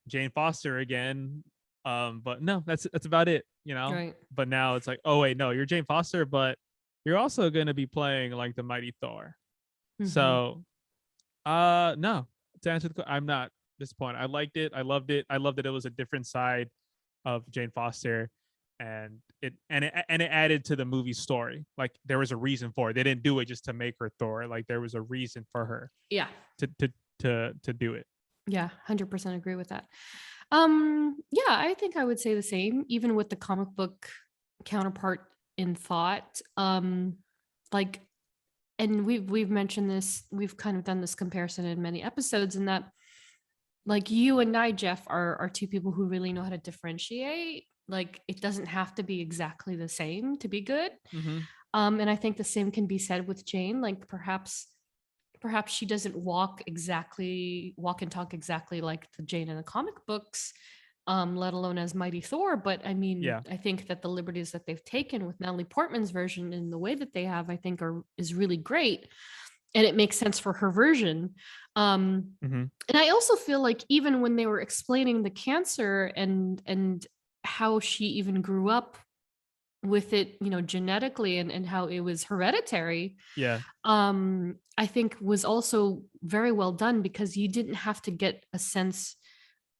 Jane Foster again. But no, that's about it, you know. Right. But now it's like, oh wait, no, you're Jane Foster, but you're also gonna be playing like the mighty Thor. Mm-hmm. So no, to answer the question, I'm not disappointed. I liked it. I loved it. I loved that it was a different side of Jane Foster, and it added to the movie story. Like there was a reason for it. They didn't do it just to make her Thor. Like there was a reason for her. Yeah. To do it. Yeah, 100% agree with that. Yeah, I think I would say the same, even with the comic book counterpart in thought. Like, and we've mentioned this, we've kind of done this comparison in many episodes, in that like you and I, Jeff, are two people who really know how to differentiate. Like it doesn't have to be exactly the same to be good. Mm-hmm. And I think the same can be said with Jane. Like perhaps she doesn't walk and talk exactly like the Jane in the comic books, let alone as Mighty Thor. But I mean, yeah. I think that the liberties that they've taken with Natalie Portman's version in the way that they have, I think is really great. And it makes sense for her version. Mm-hmm. And I also feel like even when they were explaining the cancer and how she even grew up with it, genetically and how it was hereditary, Yeah. I think was also very well done, because you didn't have to get a sense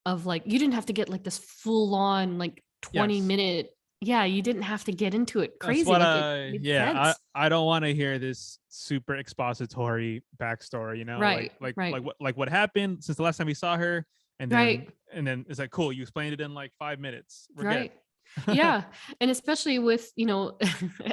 of like, you didn't have to get like this full on like 20 Yes. minute. Yeah, you didn't have to get into it That's crazy. what Like it I made yeah, sense. I don't want to hear this super expository backstory, Right, like right, what happened since the last time we saw her, and then right. it's like, cool, you explained it in like 5 minutes. We're good. Right. Yeah. And especially with,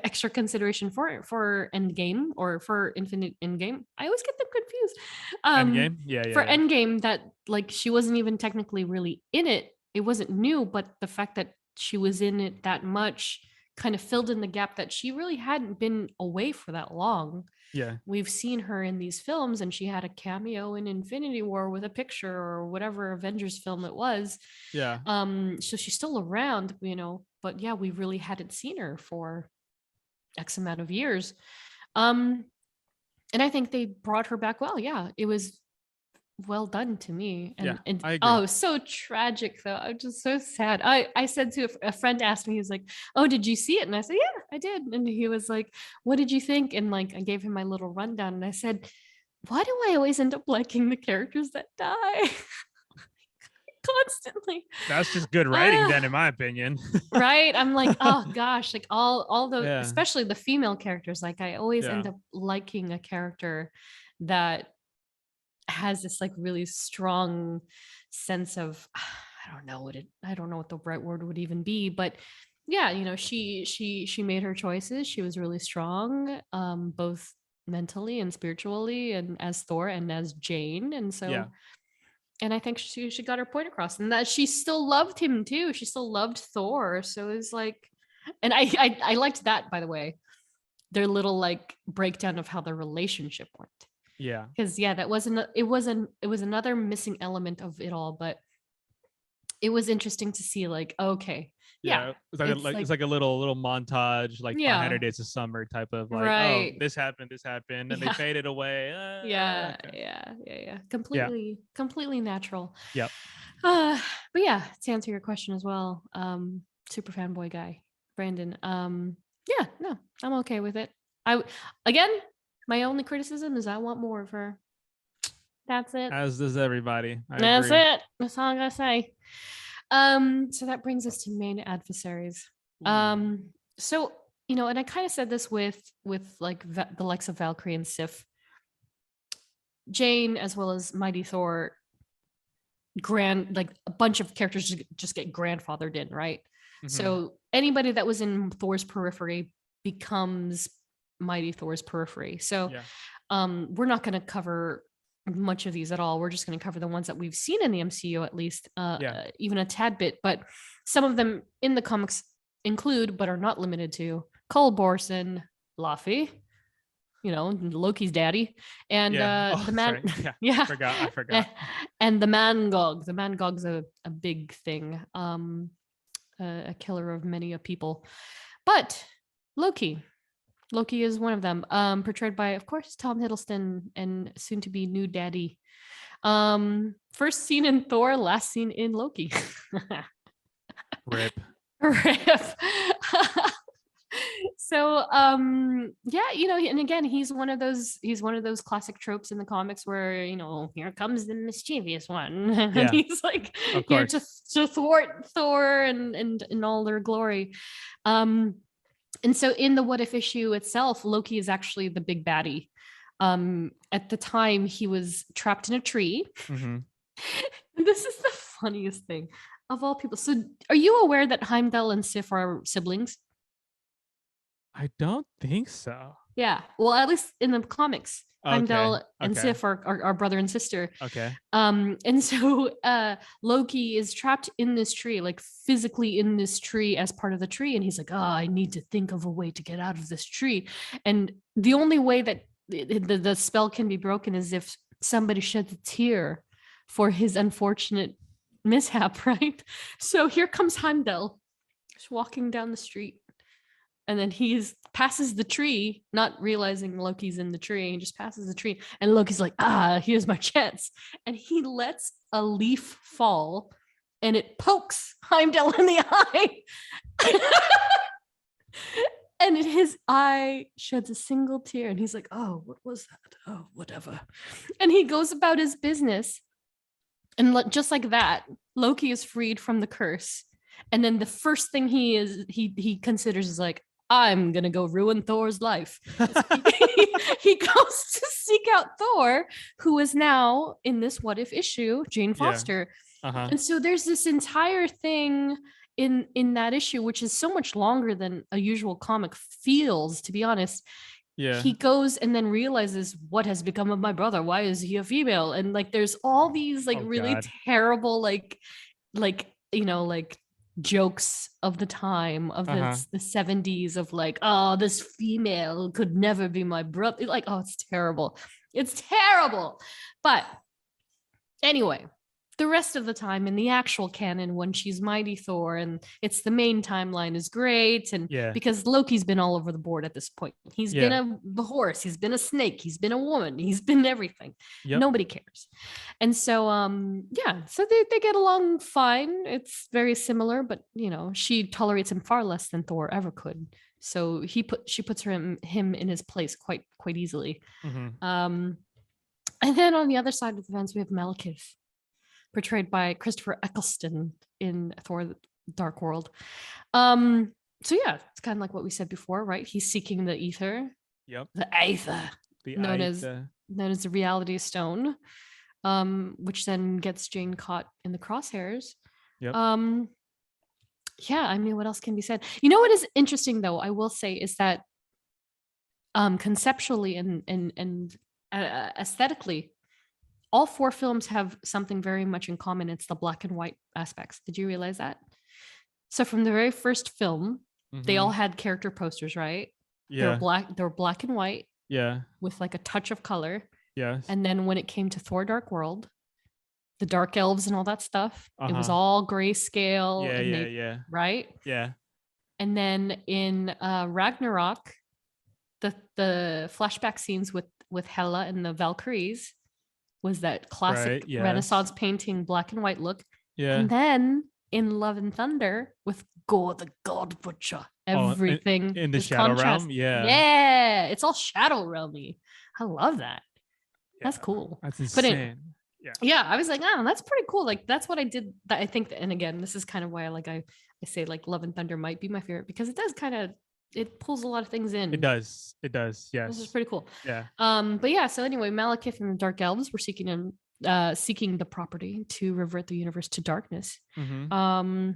extra consideration for Endgame or for Infinite Endgame. I always get them confused. Endgame? Yeah, yeah, For yeah. Endgame, that like she wasn't even technically really in it. It wasn't new, but the fact that she was in it that much kind of filled in the gap that she really hadn't been away for that long. Yeah. We've seen her in these films, and she had a cameo in Infinity War with a picture or whatever Avengers film it was. Yeah. So she's still around, but yeah, we really hadn't seen her for X amount of years. um and I think they brought her back well. Yeah, it was well done to me. Yeah. And I agree. oh, it was so tragic though. I'm just so sad. I said to a friend, asked me, he was like, oh, did you see it? And I said, yeah, I did. And he was like, what did you think? And like I gave him my little rundown, and I said, why do I always end up liking the characters that die constantly? That's just good writing then, Ah, in my opinion. right. I'm like, oh gosh, like all the, Yeah. especially the female characters, like I always Yeah. end up liking a character that has this like really strong sense of I don't know what the right word would even be, but yeah, she made her choices. She was really strong, both mentally and spiritually, and as Thor and as Jane. And Yeah. so, and I think she got her point across, and that she still loved him too. She still loved Thor. So it's like, and I liked that, by the way, their little like breakdown of how their relationship went. Yeah. Because yeah, that wasn't it wasn't it was another missing element of it all, but it was interesting to see like, okay, yeah, Yeah, it's like a little montage, like yeah, 500 Days of Summer type of like, oh, right, this happened, and they yeah, faded away. Okay. yeah, Yeah. completely natural. Yep. But yeah, to answer your question as well, super fanboy guy, Brandon. Yeah, no, I'm okay with it. Again, my only criticism is I want more of her. That's it. As does everybody. I That's agree. it. That's all I gotta say. So that brings us to main adversaries. Ooh. So and I kind of said this with like the likes of Valkyrie and Sif, Jane, as well as Mighty Thor. Like a bunch of characters just get grandfathered in, right? Mhm. So anybody that was in Thor's periphery becomes Mighty Thor's periphery. So Yeah. we're not going to cover much of these at all. We're just going to cover the ones that we've seen in the MCU, at least, Yeah. even a tad bit. But some of them in the comics include, but are not limited to, Cole Borson, Laufey, Loki's daddy, and Yeah. the man, Sorry. Yeah. yeah, I forgot. and the Mangog. The Mangog's a big thing, a killer of many a people. But Loki is one of them, portrayed by, of course, Tom Hiddleston, and soon to be new daddy. First seen in Thor, last seen in Loki. Rip. Rip. So yeah, and again, he's one of those classic tropes in the comics where, here comes the mischievous one. Yeah. And he's like Of here course. to thwart Thor and in all their glory. And so in the What If issue itself, Loki is actually the big baddie. At the time, he was trapped in a tree. Mm-hmm. And this is the funniest thing of all people. So are you aware that Heimdall and Sif are siblings? I don't think so. Yeah. Well, at least in the comics, Heimdall and Okay. Sif are brother and sister. Okay. And so Loki is trapped in this tree, like physically in this tree as part of the tree. And he's like, oh, I need to think of a way to get out of this tree. And the only way that the spell can be broken is if somebody sheds a tear for his unfortunate mishap, right? So here comes Heimdall, just walking down the street. And then passes the tree, not realizing Loki's in the tree. He just passes the tree. And Loki's like, here's my chance. And he lets a leaf fall and it pokes Heimdall in the eye. And his eye sheds a single tear, and he's like, "Oh, what was that? Oh, whatever." And he goes about his business, and just like that, Loki is freed from the curse. And then the first thing he considers is like, "I'm gonna go ruin Thor's life." He goes to seek out Thor, who is now in this What If issue, Jane Foster. Uh-huh. And so there's this entire thing in that issue, which is so much longer than a usual comic feels, to be honest. Yeah. He goes and then realizes, what has become of my brother? Why is he a female? And like there's all these like really God. terrible like jokes of the time of the 70s of like, oh, this female could never be my brother. Like, oh, it's terrible. It's terrible. But anyway, the rest of the time in the actual canon, when she's Mighty Thor and it's the main timeline, is great. And because Loki's been all over the board at this point. He's been a horse, he's been a snake, he's been a woman, he's been everything. Nobody cares. And so so they get along fine. It's very similar, but you know, she tolerates him far less than Thor ever could. So she puts him in his place quite easily. And then on the other side of the fence, we have Malekith, portrayed by Christopher Eccleston in Thor: Dark World. So yeah, it's kind of like what we said before, right? He's seeking the ether. Yep. The aether. Known as the Reality Stone, which then gets Jane caught in the crosshairs. Yep. Yeah, I mean, what else can be said? You know what is interesting though, I will say, is that conceptually and aesthetically, all four films have something very much in common. It's the black and white aspects. Did you realize that? So from the very first film, they all had character posters, right? Yeah. They were black and white. Yeah. With like a touch of color. Yes. And then when it came to Thor: Dark World, the dark elves and all that stuff, it was all grayscale. Yeah. Right? Yeah. And then in Ragnarok, the flashback scenes with Hela and the Valkyries was that classic Renaissance painting black and white look. Yeah. And then in Love and Thunder with Gore the God Butcher, everything in the Shadow Realm. Yeah, it's all Shadow Realmy. I love that. That's cool. That's insane. Yeah, I was like, oh, that's pretty cool. Like that's what I did. That I think, and again, this is kind of why I say like Love and Thunder might be my favorite, because it does it pulls a lot of things in. It does. Yes. This is pretty cool. Yeah. But yeah, so anyway, Malekith and the Dark Elves were seeking the property to revert the universe to darkness. And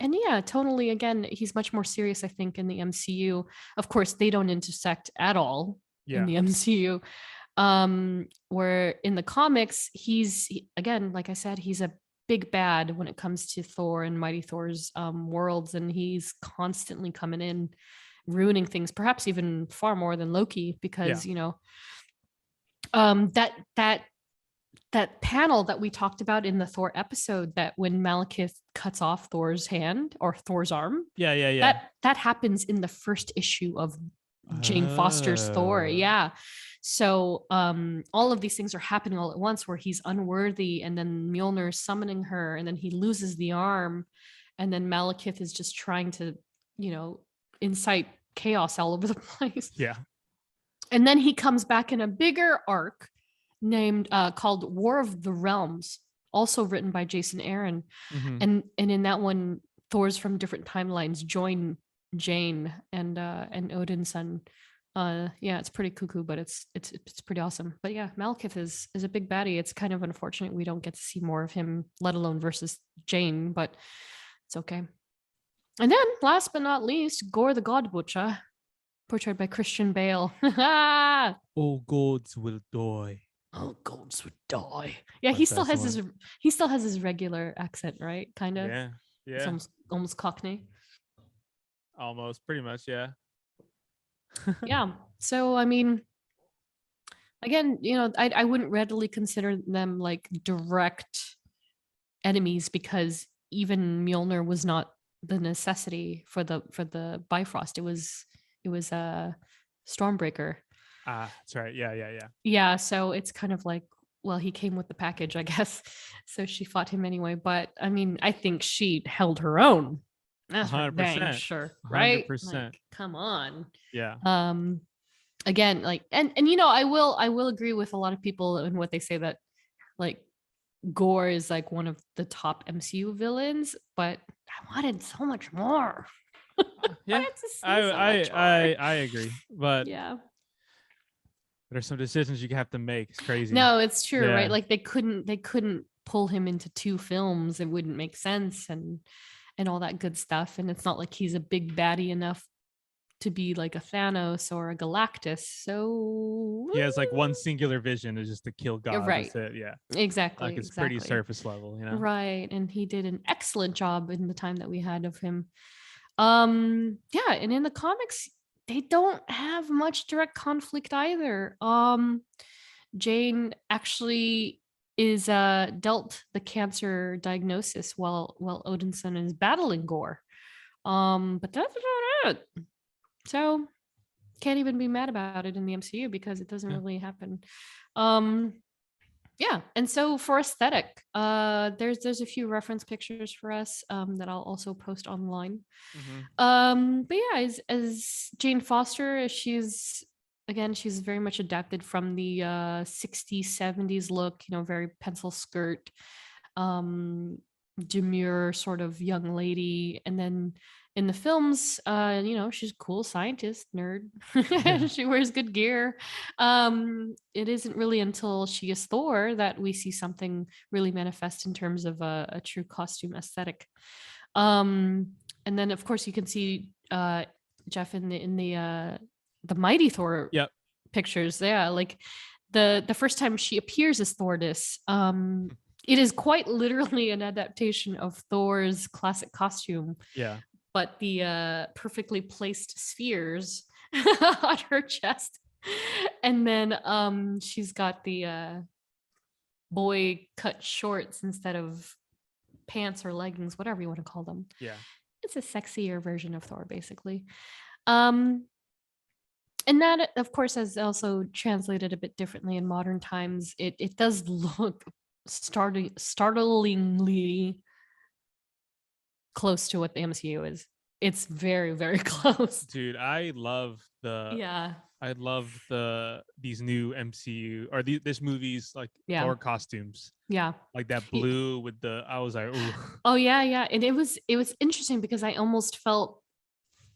yeah, tonally, again, he's much more serious, I think, in the MCU. Of course, they don't intersect at all in the MCU. Where in the comics, again, like I said, he's a big bad when it comes to Thor and Mighty Thor's worlds, and he's constantly coming in, ruining things, perhaps even far more than Loki, because you know, that panel that we talked about in the Thor episode, that when Malekith cuts off Thor's hand or Thor's arm, that happens in the first issue of Jane Foster's Thor. So all of these things are happening all at once, where he's unworthy, and then Mjolnir's summoning her, and then he loses the arm, and then Malekith is just trying to, you know, incite chaos all over the place. Yeah. And then he comes back in a bigger arc called War of the Realms, also written by Jason Aaron. And in that one, Thors from different timelines join Jane and Odinson. It's pretty cuckoo, but it's pretty awesome. But yeah, Malekith is a big baddie. It's kind of unfortunate we don't get to see more of him, let alone versus Jane, but it's okay. And then last but not least, Gore the God Butcher, portrayed by Christian Bale. All gods will die. All gods will die. Yeah, he still has his regular accent, right? Kind of. Yeah. It's almost Cockney. Almost, pretty much, yeah. Yeah. So I mean, again, you know, I wouldn't readily consider them like direct enemies, because even Mjolnir was not the necessity for the Bifrost. It was a Stormbreaker. That's right. Yeah. Yeah. So it's kind of like, well, he came with the package, I guess. So she fought him anyway. But I mean, I think she held her own That's for dang 100%. sure, right? 100%. Like, come on. Yeah. Again, like, and you know, I will agree with a lot of people in what they say that like Gore is like one of the top MCU villains, but I wanted so much more. Yeah. Wanted to see so much more. I agree, but Yeah. there's some decisions you have to make. It's crazy. No, it's true, Yeah. right? Like they couldn't pull him into 2 films. It wouldn't make sense and all that good stuff. And it's not like he's a big baddie enough to be like a Thanos or a Galactus. So He has like one singular vision is just to kill You're God. right. That's it. Yeah. Exactly. Like it's exactly. pretty surface level, you know? Right. And he did an excellent job in the time that we had of him. Yeah, and in the comics, they don't have much direct conflict either. Jane actually is dealt the cancer diagnosis while Odinson is battling Gore. But that's about it. So can't even be mad about it in the MCU because it doesn't Yeah. really happen. Yeah, and so for aesthetic, there's a few reference pictures for us that I'll also post online. But yeah, as Jane Foster, she's very much adapted from the 60s 70s look, you know, very pencil skirt, demure sort of young lady. And then in the films, you know, she's a cool scientist nerd. She wears good gear. It isn't really until she is Thor that we see something really manifest in terms of a true costume aesthetic. And then of course you can see Jeff in the Mighty Thor Yep. pictures. Yeah, like the first time she appears as Thordis, it is quite literally an adaptation of Thor's classic costume, Yeah. but the perfectly placed spheres on her chest. And then she's got the boy cut shorts instead of pants or leggings, whatever you want to call them. Yeah. It's a sexier version of Thor, basically. And that, of course, has also translated a bit differently in modern times. It does look startlingly close to what the MCU is. It's very, very close. Dude, I love Yeah. these new MCU or this movie's like Yeah. Thor costumes. Yeah. Like that blue with I was like, ooh. Oh yeah, yeah. And it was interesting because I almost felt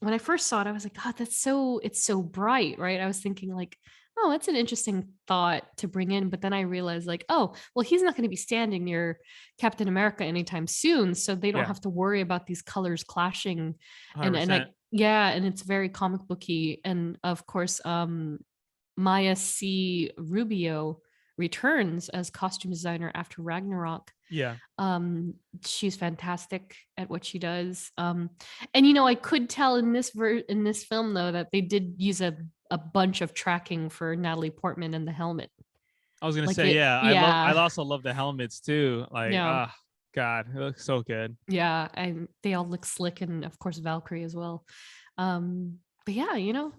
when I first saw it, I was like, God, it's so bright, right? I was thinking like, oh, that's an interesting thought to bring in. But then I realized like, oh, well, he's not going to be standing near Captain America anytime soon. So they don't Yeah. have to worry about these colors clashing. And 100%. and it's very comic booky. And of course, Maya C. Rubio returns as costume designer after Ragnarok. Yeah. She's fantastic at what she does. And you know, I could tell in this film though that they did use a bunch of tracking for Natalie Portman and the helmet. I was gonna Like say, yeah. I also love the helmets too. Like, Yeah. God, it looks so good. Yeah, and they all look slick, and of course Valkyrie as well. But yeah, you know,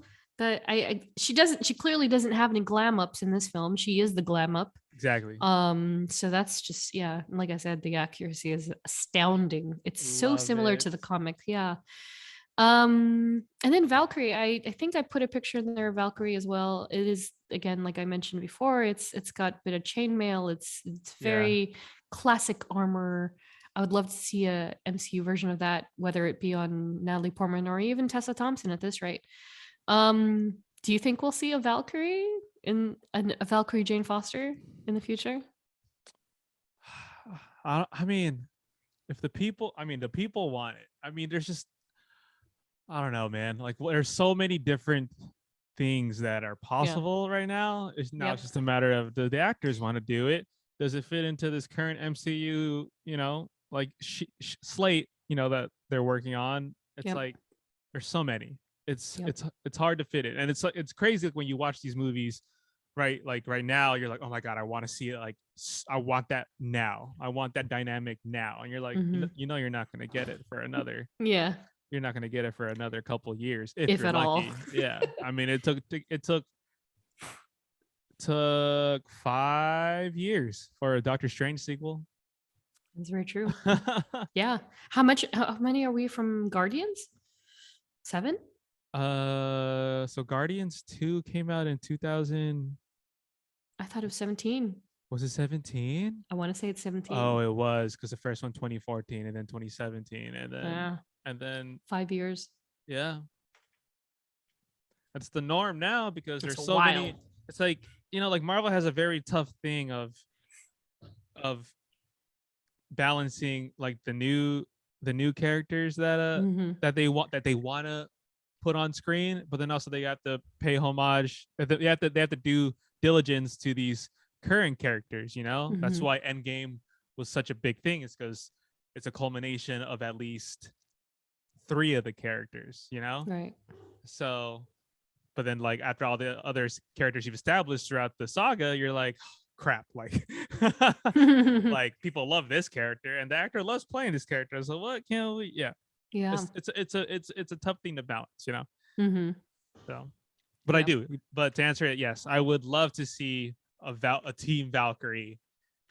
she clearly doesn't have any glam ups in this film. She is the glam up. Exactly. So that's just, yeah, like I said, the accuracy is astounding. It's so Love similar it. to the comic. Yeah. And then Valkyrie, I think I put a picture in there of Valkyrie as well. It is, again, like I mentioned before, it's got a bit of chainmail. It's very classic armor. I would love to see a MCU version of that, whether it be on Natalie Portman or even Tessa Thompson at this rate. Do you think we'll see a Valkyrie a Valkyrie Jane Foster in the future? I mean, if the people want it. I mean, there's just, I don't know, man. Like, there's so many different things that are possible right now. It's now it's just a matter of do the actors want to do it? Does it fit into this current MCU, you know, like slate, you know, that they're working on? It's like there's so many. It's hard to fit it, and it's crazy when you watch these movies, right? Like right now, you're like, oh my God, I want to see it. Like, I want that now. I want that dynamic now. And you're like, you know, you're not going to get it for another. You're not going to get it for another couple years if you're at lucky. all. Yeah, I mean, it took 5 years for a Doctor Strange sequel. That's very true. Yeah. How many are we from Guardians? 7? So Guardians 2 came out in 2000. I thought it was 17. Was it 17? I want to say it's 17. Oh, it was, because the first one 2014 and then 2017 and then Yeah. and then 5 years. yeah. That's the norm now because It's there's so many. wild. It's like, like Marvel has a very tough thing of balancing like the new characters Mhm. that they want to put on screen, but then also they have to pay homage. They have to do diligence to these current characters. That's Mhm. why Endgame was such a big thing. Is because it's a culmination of at least 3 of the characters. Right. So, but then like after all the other characters you've established throughout the saga, you're like, crap, like like people love this character and the actor loves playing this character. So what can we? Yeah, Yeah. it's a tough thing to balance. Mhm. So, but I Yeah. do. But to answer it, yes, I would love to see a team Valkyrie,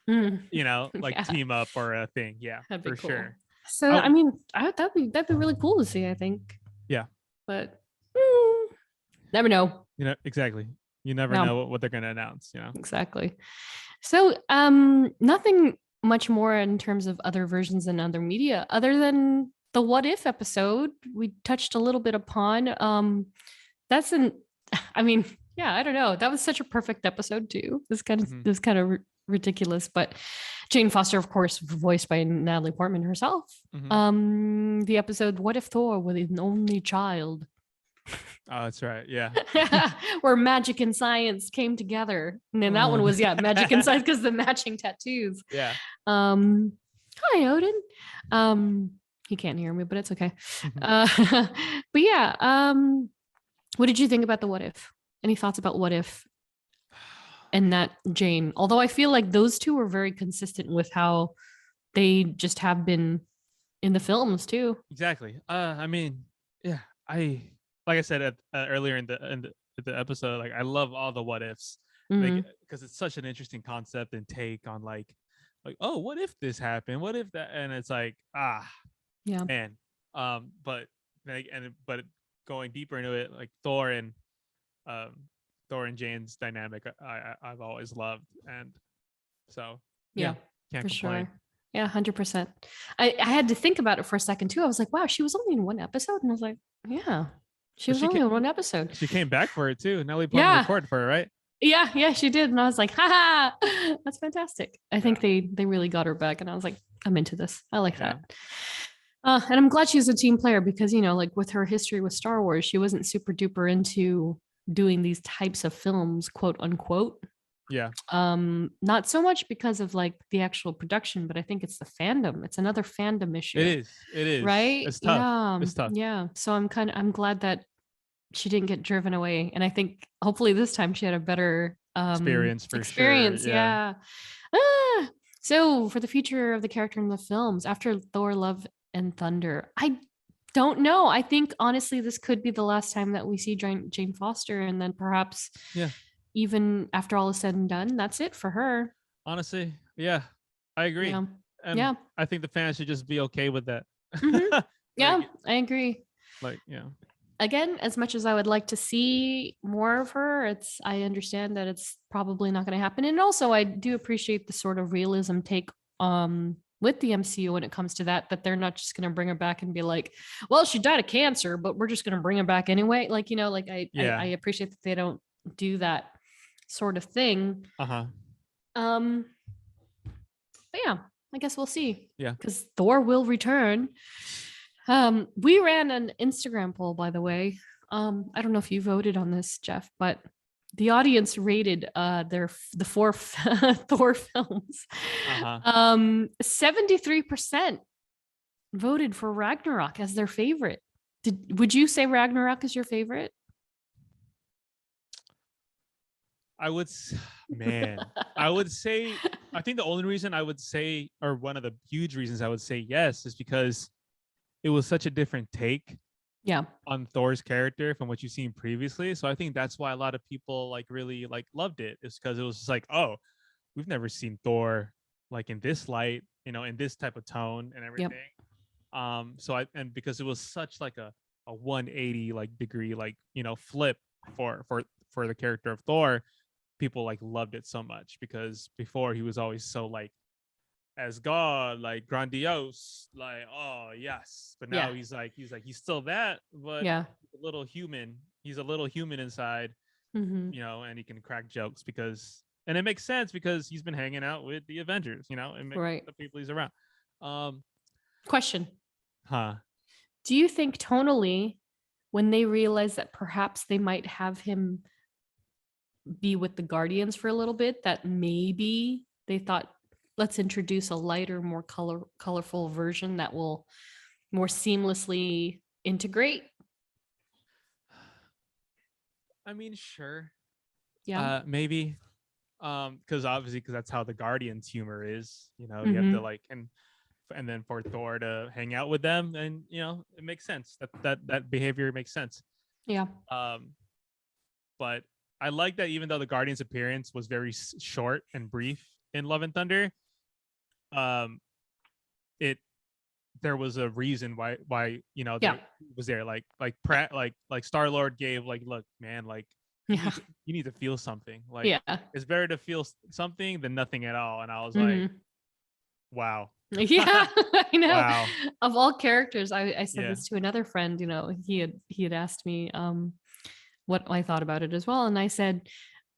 Mhm. like Yeah. team up or a thing. Yeah, That'd be for cool. sure. So Oh. I mean, that'd be really cool to see, I think. Yeah. But never know. Exactly. You never No. know what they're gonna announce. Exactly. So nothing much more in terms of other versions and other media other than the what if episode we touched a little bit upon. That's I mean, yeah, I don't know. That was such a perfect episode too. Mhm. This kind of ridiculous, but Jane Foster, of course, voiced by Natalie Portman herself. Mhm. The episode "What If Thor Was an Only Child," Oh, that's right. Yeah. where magic and science came together, and then that one was magic and science because the matching tattoos. Yeah. Hi Odin. He can't hear me, but it's okay. But yeah, what did you think about the what if? Any thoughts about what if and that Jane? Although I feel like those two were very consistent with how they just have been in the films too. Exactly. I mean, yeah, like I said earlier in the episode, like I love all the what ifs, Mhm. because it's such an interesting concept and take on like, oh, what if this happened? What if that? And it's like, Yeah. man. But but going deeper into it, like Thor and Jane's dynamic, I've always loved, and so Yeah, can't for complain. sure. Yeah, 100%. I had to think about it for a second too. I was like, wow, she was only in one episode. And I was like, yeah, she But was only in one episode. She came back for it too. Natalie Portman Yeah. recorded for her, right? Yeah, she did. And I was like, haha, that's fantastic. I think they really got her back. And I was like, I'm into this. I like that. And I'm glad she's a team player because, like with her history with Star Wars, she wasn't super duper into doing these types of films, quote unquote. Yeah. Not so much because of like the actual production, but I think it's the fandom. It's another fandom issue. It is. Right? It's tough. Yeah. It's tough. Yeah. So I'm glad that she didn't get driven away. And I think hopefully this time she had a better experience for experience. sure. Yeah. So for the future of the character in the films after Thor Love and Thunder, I don't know. I think honestly this could be the last time that we see Jane Foster, and then perhaps even after all is said and done, that's it for her. Honestly, yeah, I agree. Yeah. And I think the fans should just be okay with that. Mm-hmm. Yeah, I agree. Like, again, as much as I would like to see more of her, I understand that it's probably not going to happen. And also I do appreciate the sort of realism take with the MCU when it comes to that they're not just going to bring her back and be like, well, she died of cancer, but we're just going to bring her back anyway. Like, I appreciate that they don't do that sort of thing. Uh-huh. But yeah, I guess we'll see. Yeah. Because Thor will return. We ran an Instagram poll, by the way. I don't know if you voted on this, Jeff, but the audience rated the 4 Thor films. 73% voted for Ragnarok as their favorite. Would you say Ragnarok is your favorite? I would say, I think the only reason I would say, or one of the huge reasons I would say yes, is because it was such a different take on Thor's character from what you've seen previously. So I think that's why a lot of people really loved it. It's because it was just like, oh, we've never seen Thor like in this light, in this type of tone and everything. And because it was such like a 180 like degree like flip for the character of Thor, people like loved it so much, because before he was always so like as God, like grandiose, like oh yes, but now he's still that, but Yeah. a little human. He's a little human inside, Mm-hmm. and he can crack jokes and it makes sense because he's been hanging out with the Avengers, and Right. the people he's around. Question. Huh. Do you think tonally, when they realized that perhaps they might have him be with the Guardians for a little bit, that maybe they thought, let's introduce a lighter, more colorful version that will more seamlessly integrate? I mean, sure. Yeah. Maybe. Because that's how the Guardians humor is. You have Mm-hmm. to like and then for Thor to hang out with them, and it makes sense. That behavior makes sense. Yeah. But I like that even though the Guardians' appearance was very short and brief in Love and Thunder, there was a reason why there was there like Pratt like Star-Lord gave like, look man, like Yeah. you need to feel something, like Yeah. it's better to feel something than nothing at all. And I was Mhm. like, wow. Yeah, I know. Wow. Of all characters, I said Yeah. this to another friend. He had asked me what I thought about it as well, and I said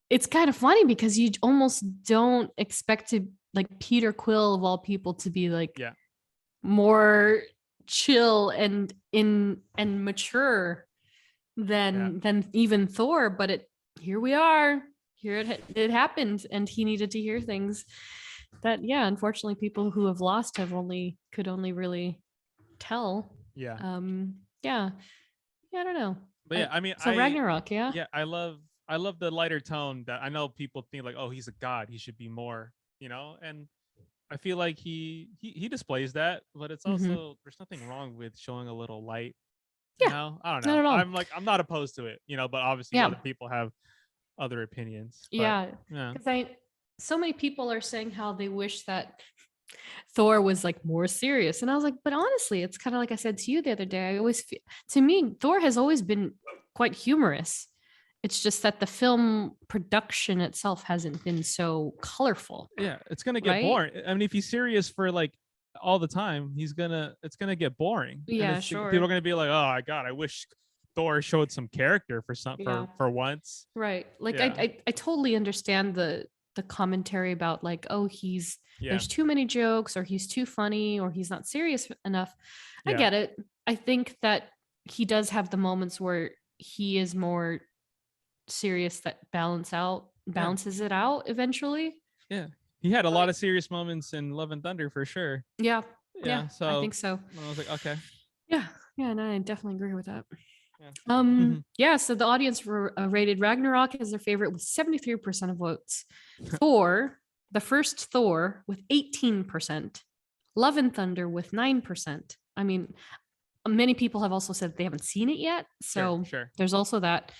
it's kind of funny because you almost don't expect to like Peter Quill of all people to be like Yeah. more chill and mature than even Thor, but here we are. Here it happened, and he needed to hear things that unfortunately people who have lost could only really tell. Yeah. I don't know. But yeah, I mean, Ragnarok, I love the lighter tone that I know people think like, oh, he's a god, he should be more, and I feel like he displays that, but it's also there's nothing wrong with showing a little light. Yeah. I don't Not know. at all. I'm not opposed to it, but obviously other people have other opinions. But, yeah. Because so many people are saying how they wish that Thor was like more serious, and I was like, but honestly, it's kind of like I said to you the other day. I always feel, to me, Thor has always been quite humorous. It's just that the film production itself hasn't been so colorful. Yeah, it's gonna get boring. I mean, if he's serious for like all the time, it's gonna get boring. Yeah, sure. People are gonna be like, oh my god, I wish Thor showed some character for once. Right. Like I totally understand the commentary about like, oh, there's too many jokes, or he's too funny, or he's not serious enough. I get it. I think that he does have the moments where he is more serious that balances it out eventually. Yeah. He had a lot of serious moments in Love and Thunder for sure. Yeah. So I think so. I was like, okay. Yeah, and I definitely agree with that. So the audience rated Ragnarok as their favorite with 73% of votes. Thor, the first Thor, with 18%. Love and Thunder with 9%. I mean, many people have also said they haven't seen it yet, so sure. There's also that.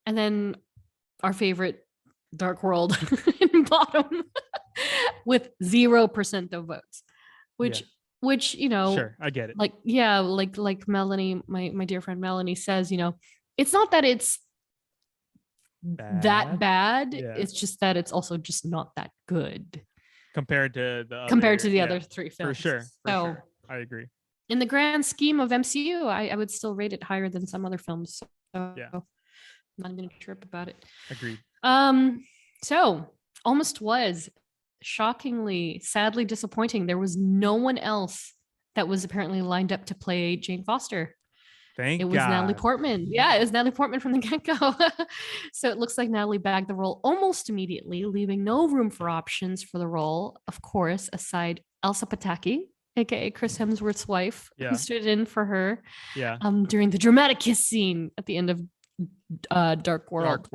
And then our favorite, Dark World, in bottom with 0% of votes, which sure, I get it. Like Melanie, my dear friend Melanie says, it's not that it's that bad. It's just that it's also just not that good compared to the other three films. For sure. So I agree. In the grand scheme of MCU, I would still rate it higher than some other films. So I'm not going to trip about it. Agreed. So Almost was shockingly, sadly disappointing. There was no one else that was apparently lined up to play Jane Foster. It was Natalie Portman. Yeah, it was Natalie Portman from the get-go. So it looks like Natalie bagged the role almost immediately, leaving no room for options for the role, of course, aside Elsa Pataki, aka Chris Hemsworth's wife, who stood in for her during the dramatic kiss scene at the end of Dark World.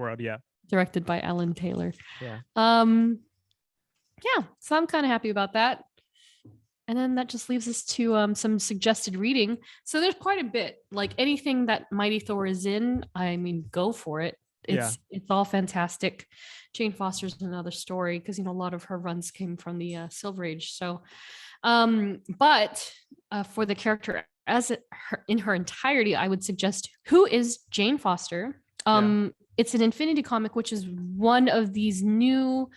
Directed by Alan Taylor. So I'm kind of happy about that. And then that just leaves us to some suggested reading. So there's quite a bit. Like anything that Mighty Thor is in, I mean, go for it. It's all fantastic. Jane Foster's another story because, a lot of her runs came from the Silver Age. So, but for the character in her entirety, I would suggest Who is Jane Foster? It's an Infinity comic, which is one of these new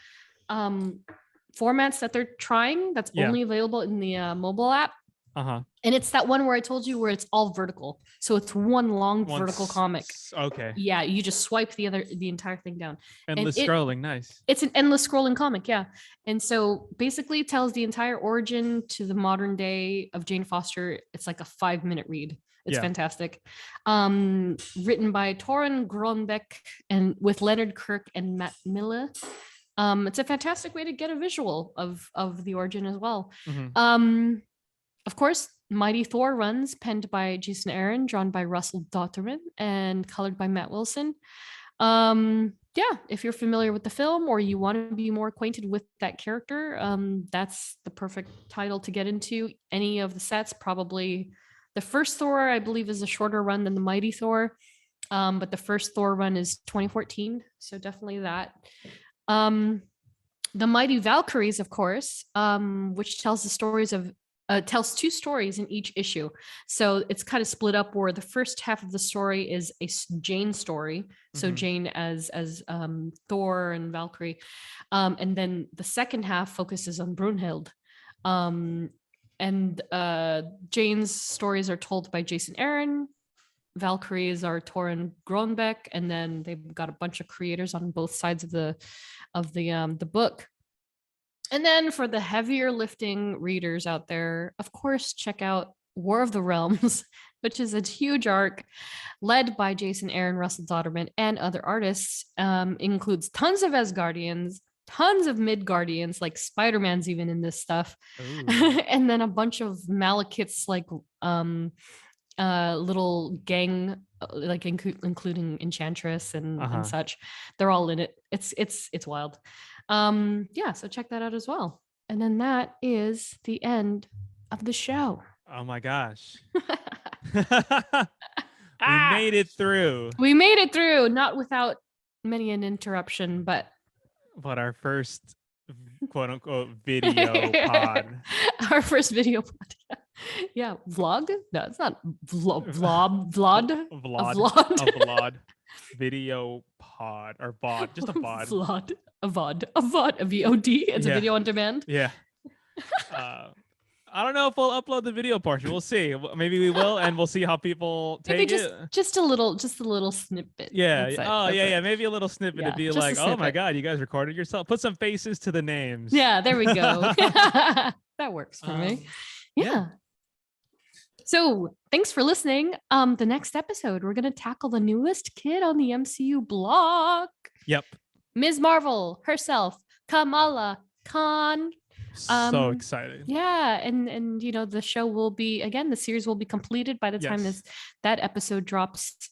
formats that they're trying that's only available in the mobile app. And it's that one where I told you where it's all vertical. So it's one long vertical comic. Okay. Yeah, you just swipe the entire thing down. Endless scrolling, nice. It's an endless scrolling comic, yeah. And so basically it tells the entire origin to the modern day of Jane Foster. It's like a 5-minute read. It's fantastic. Written by Torun Grönbeck and with Leonard Kirk and Matt Miller. It's a fantastic way to get a visual of the origin as well. Of course, Mighty Thor runs, penned by Jason Aaron, drawn by Russell Dotterman, and colored by Matt Wilson. If you're familiar with the film or you want to be more acquainted with that character, that's the perfect title to get into. Any of the sets, probably the first Thor, I believe, is a shorter run than the Mighty Thor, but the first Thor run is 2014, so definitely that. The Mighty Valkyries, of course, which tells the stories of tells 2 stories in each issue. So it's kind of split up where the first half of the story is a Jane story. So Jane as Thor and Valkyrie. And then the second half focuses on Brunhild. And Jane's stories are told by Jason Aaron. Valkyries are Torun Grönbeck. And then they've got a bunch of creators on both sides of the book. And then for the heavier lifting readers out there, of course, check out War of the Realms, which is a huge arc led by Jason Aaron, Russell Dotterman, and other artists. Includes tons of Asgardians, tons of Midgardians, like Spider-Man's even in this stuff. And then a bunch of Malekiths, like little gang, like including Enchantress and such. They're all in it. It's wild. So check that out as well. And then that is the end of the show. Oh my gosh. We made it through. We made it through, not without many an interruption, but our first quote unquote video pod. Our first video pod. Yeah. Vlog? No, it's not vlog. A vlog. Video pod or bod, just a bod. Vlog. A VOD, a VOD. It's a video on demand. Yeah. I don't know if we'll upload the video portion. We'll see. Maybe we will, and we'll see how people take it. Just a little snippet. Yeah. Yeah. Maybe a little snippet to be like, oh my God, you guys recorded yourself. Put some faces to the names. Yeah, there we go. That works for me. Yeah. So thanks for listening. The next episode, we're gonna tackle the newest kid on the MCU block. Yep. Ms. Marvel herself, Kamala Khan. So excited. Yeah, and the show will be, again, the series will be completed by the time that episode drops.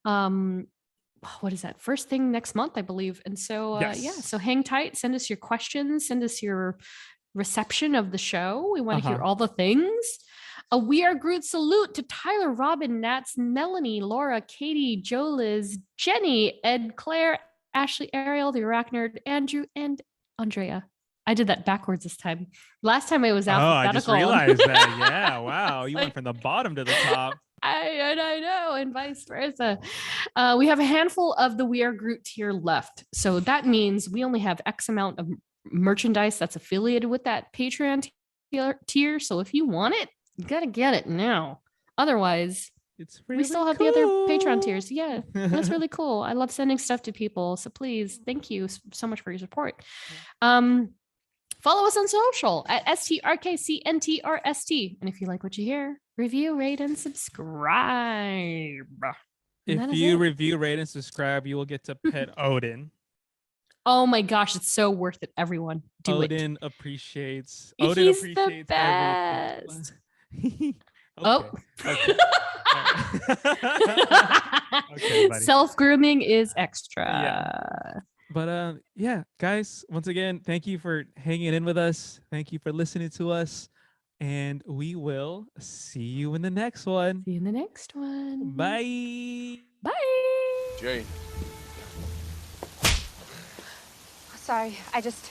What is that? First thing next month, I believe. And so so hang tight, send us your questions, send us your reception of the show. We want to hear all the things. A We Are Groot salute to Tyler, Robin, Nats, Melanie, Laura, Katie, Joe, Liz, Jenny, Ed, Claire, Ashley, Ariel, the Arachnerd, Andrew, and Andrea. I did that backwards this time. Last time it was alphabetical. Oh, I just realized that. Yeah, wow. You went from the bottom to the top. I know, and vice versa. We have a handful of the We Are Groot tier left. So that means we only have X amount of merchandise that's affiliated with that Patreon tier. So if you want it, you got to get it now. Otherwise, we still have the other Patreon tiers. Yeah, that's really cool. I love sending stuff to people. So please, thank you so much for your support. Follow us on social at STRKCNTRST. And if you like what you hear, review, rate, and subscribe. If you review, rate, and subscribe, you will get to pet Odin. Oh my gosh, it's so worth it, everyone. Odin appreciates the best. Okay. Oh. Okay. Okay, buddy. Self-grooming is extra. Yeah. But guys, once again, thank you for hanging in with us. Thank you for listening to us. And we will see you in the next one. See you in the next one. Bye. Bye. Jane, sorry. I just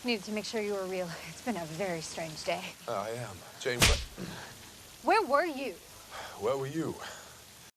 needed to make sure you were real. It's been a very strange day. I am. Jane, Where were you? where were you?